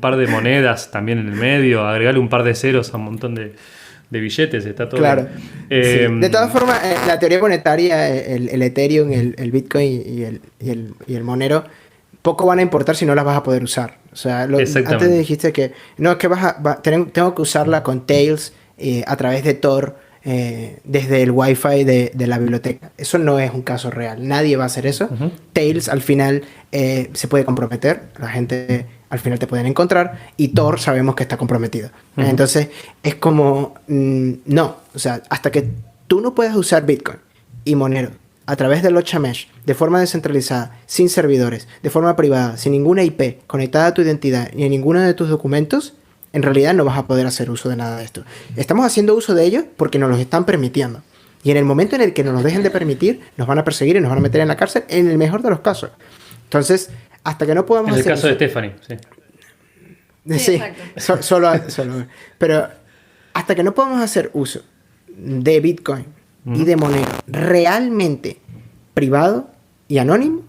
par de monedas también en el medio, agregarle un par de ceros a un montón de billetes, está todo claro. Bien. De todas formas, la teoría monetaria, el Ethereum, el Bitcoin y el Monero, poco van a importar si no las vas a poder usar. O sea, antes dijiste que no, es que tengo que usarla con Tails a través de Tor. Desde el wifi de la biblioteca. Eso no es un caso real. Nadie va a hacer eso. Uh-huh. Tails al final se puede comprometer. La gente al final te pueden encontrar. Y Tor sabemos que está comprometido. Uh-huh. Entonces es como... no. O sea, hasta que tú no puedas usar Bitcoin y Monero a través de Locha Mesh de forma descentralizada, sin servidores, de forma privada, sin ninguna IP conectada a tu identidad ni a ninguno de tus documentos, en realidad no vas a poder hacer uso de nada de esto. Estamos haciendo uso de ellos porque nos los están permitiendo. Y en el momento en el que nos lo dejen de permitir, nos van a perseguir y nos van a meter en la cárcel, en el mejor de los casos. Entonces, hasta que no podamos hacer En el caso de Stephanie, sí. Sí, solo. Pero hasta que no podamos hacer uso de Bitcoin y de Monero realmente privado y anónimo,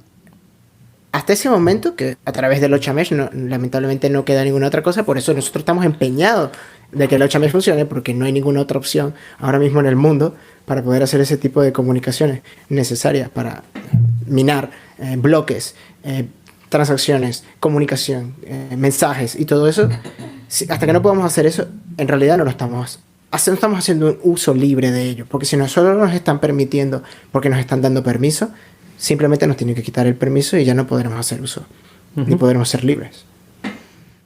hasta ese momento, que a través del Locha Mesh lamentablemente no queda ninguna otra cosa, por eso nosotros estamos empeñados de que el Locha Mesh funcione, porque no hay ninguna otra opción ahora mismo en el mundo para poder hacer ese tipo de comunicaciones necesarias para minar bloques, transacciones, comunicación, mensajes y todo eso. Hasta que no podamos hacer eso, en realidad no estamos haciendo un uso libre de ello, porque si nosotros nos están permitiendo, porque nos están dando permiso, simplemente nos tienen que quitar el permiso y ya no podremos hacer uso, ni podremos ser libres.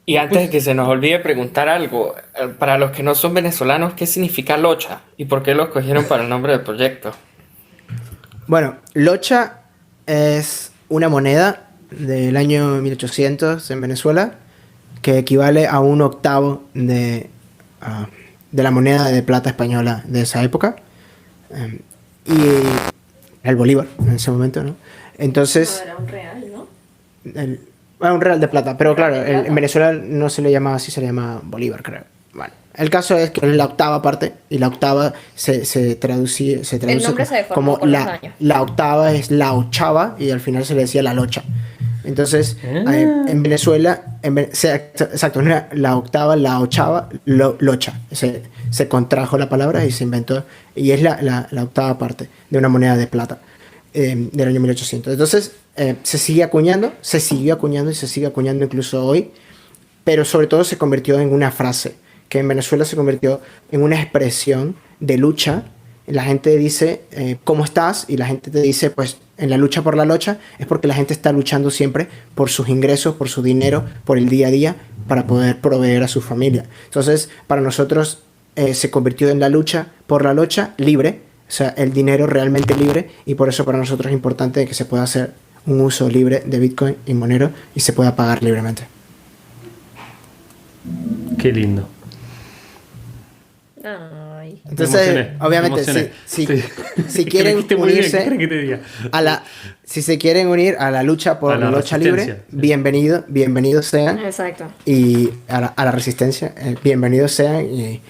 Y antes de que se nos olvide preguntar algo, para los que no son venezolanos, ¿qué significa Locha? ¿Y por qué lo escogieron para el nombre del proyecto? Bueno, Locha es una moneda del año 1800 en Venezuela que equivale a 1/8 de la moneda de plata española de esa época. Y el bolívar en ese momento, ¿no? Entonces... Era un real, ¿no? Era un real de plata, pero claro, en Venezuela no se le llama así, se le llama bolívar, creo. Bueno, el caso es que es la octava parte, y la octava se traduce el nombre se como la octava es la ochava, y al final se le decía la locha. Entonces, en Venezuela, exacto, la octava, la ochava, locha. Se contrajo la palabra y se inventó, y es la octava parte de una moneda de plata del año 1800. Entonces, se siguió acuñando y se sigue acuñando incluso hoy, pero sobre todo se convirtió en una frase, que en Venezuela se convirtió en una expresión de lucha. La gente dice, ¿cómo estás? Y la gente te dice, pues, en la lucha por la locha, es porque la gente está luchando siempre por sus ingresos, por su dinero, por el día a día, para poder proveer a su familia. Entonces, para nosotros se convirtió en la lucha por la locha libre, o sea, el dinero realmente libre, y por eso para nosotros es importante que se pueda hacer un uso libre de Bitcoin y Monero y se pueda pagar libremente. Qué lindo. Ay. Entonces, obviamente, si quieren unirse si se quieren unir a la lucha por la lucha libre, bienvenidos sean. Exacto. Y a la resistencia, bienvenidos sean. Y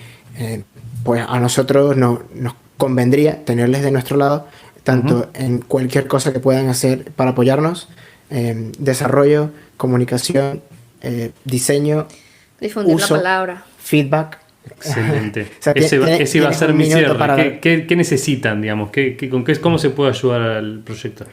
pues a nosotros nos convendría tenerles de nuestro lado, tanto en cualquier cosa que puedan hacer para apoyarnos, desarrollo, comunicación, diseño, difundir uso, la palabra, feedback. Excelente. O sea, ese iba a ser mi cierre. para... ¿Qué necesitan, digamos? ¿Cómo se puede ayudar al proyecto?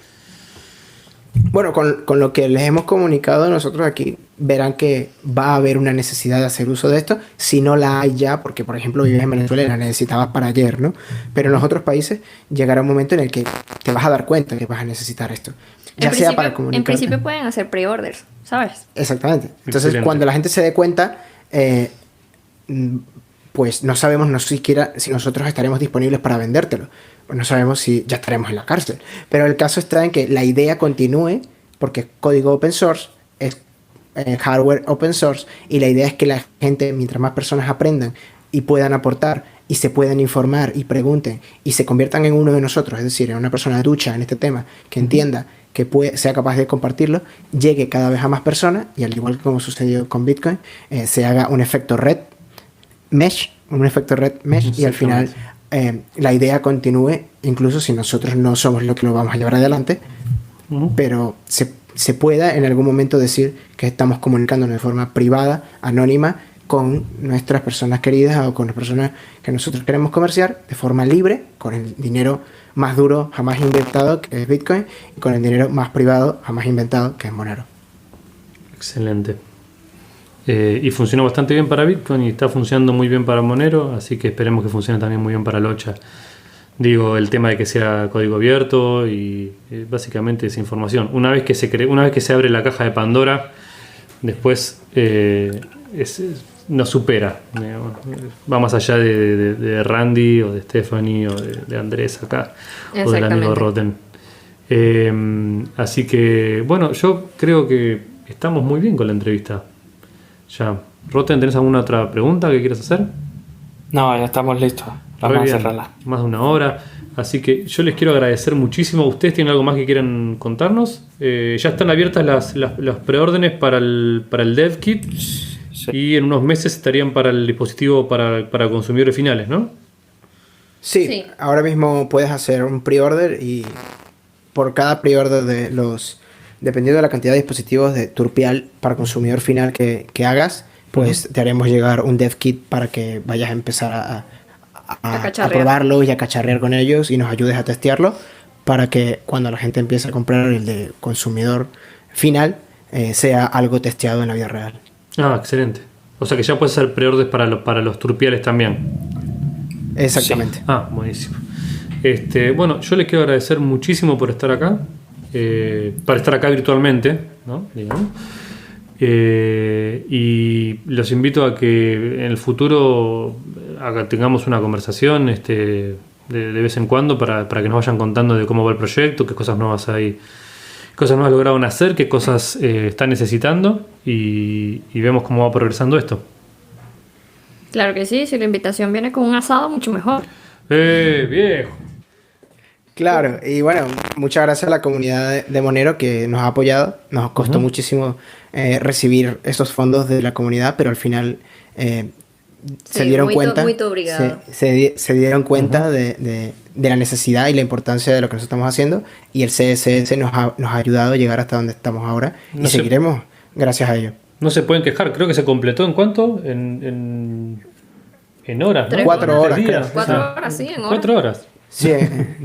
Bueno, con lo que les hemos comunicado nosotros aquí, verán que va a haber una necesidad de hacer uso de esto. Si no la hay ya, porque por ejemplo vives en Venezuela y la necesitabas para ayer, ¿no? Pero en los otros países llegará un momento en el que te vas a dar cuenta que vas a necesitar esto. Ya sea para comunicar. En principio pueden hacer pre-orders, ¿sabes? Exactamente. Entonces, excelente. Cuando la gente se dé cuenta, pues no sabemos no siquiera si nosotros estaremos disponibles para vendértelo. Pues no sabemos si ya estaremos en la cárcel. Pero el caso está en que la idea continúe, porque es código open source, es hardware open source, y la idea es que la gente, mientras más personas aprendan y puedan aportar y se puedan informar y pregunten y se conviertan en uno de nosotros, es decir, en una persona ducha en este tema, que entienda, que sea capaz de compartirlo, llegue cada vez a más personas, y al igual que como sucedió con Bitcoin, se haga un efecto red mesh, y al final la idea continúe, incluso si nosotros no somos los que lo vamos a llevar adelante, pero se pueda en algún momento decir que estamos comunicándonos de forma privada, anónima, con nuestras personas queridas o con las personas que nosotros queremos comerciar de forma libre, con el dinero más duro jamás inventado, que es Bitcoin, y con el dinero más privado jamás inventado, que es Monero. Excelente. Y funcionó bastante bien para Bitcoin y está funcionando muy bien para Monero, así que esperemos que funcione también muy bien para Locha. Digo, el tema de que sea código abierto y básicamente esa información. Una vez que se abre la caja de Pandora, después nos supera. Va más allá de Randy o de Stephanie o de Andrés acá, o del amigo Roten. Así que, bueno, yo creo que estamos muy bien con la entrevista. Ya. Roten, ¿tenés alguna otra pregunta que quieras hacer? No, ya estamos listos. Vamos a cerrarla. Más de una hora. Así que yo les quiero agradecer muchísimo. ¿Ustedes tienen algo más que quieran contarnos? Ya están abiertas las preórdenes para el Dev Kit. Sí. Y en unos meses estarían para el dispositivo para consumidores finales, ¿no? Sí, ahora mismo puedes hacer un pre-order y por cada pre-order dependiendo de la cantidad de dispositivos de Turpial para consumidor final que hagas, pues te haremos llegar un dev kit para que vayas a empezar a probarlo y a cacharrear con ellos y nos ayudes a testearlo para que cuando la gente empiece a comprar el de consumidor final sea algo testeado en la vida real. Ah, excelente. O sea que ya puedes hacer pre-orders para los Turpiales también. Exactamente. Sí. Ah, buenísimo. Bueno, yo les quiero agradecer muchísimo por estar acá. Para estar acá virtualmente, ¿no? Digamos. Y los invito a que en el futuro tengamos una conversación de vez en cuando para que nos vayan contando de cómo va el proyecto, qué cosas nuevas lograron hacer, qué cosas están necesitando y vemos cómo va progresando esto. Claro que sí, si la invitación viene con un asado, mucho mejor. Viejo. Claro, y bueno, muchas gracias a la comunidad de Monero que nos ha apoyado. Nos costó muchísimo recibir esos fondos de la comunidad, pero al final se dieron muy cuenta. Muy obrigado. Se dieron cuenta de la necesidad y la importancia de lo que nosotros estamos haciendo, y el CSS nos ha ayudado a llegar hasta donde estamos ahora, y seguiremos gracias a ello. No se pueden quejar, creo que se completó en cuánto, en horas, ¿no? 4 horas, creo. 4 horas, sí, en horas. 4 horas. Sí,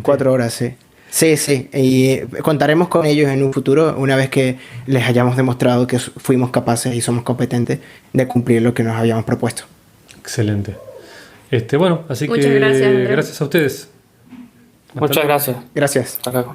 4 horas, sí. Sí, y contaremos con ellos en un futuro, una vez que les hayamos demostrado que fuimos capaces y somos competentes de cumplir lo que nos habíamos propuesto. Excelente. Bueno, así Muchas que gracias, Andrés. gracias a ustedes. Muchas gracias. Gracias. Hasta luego.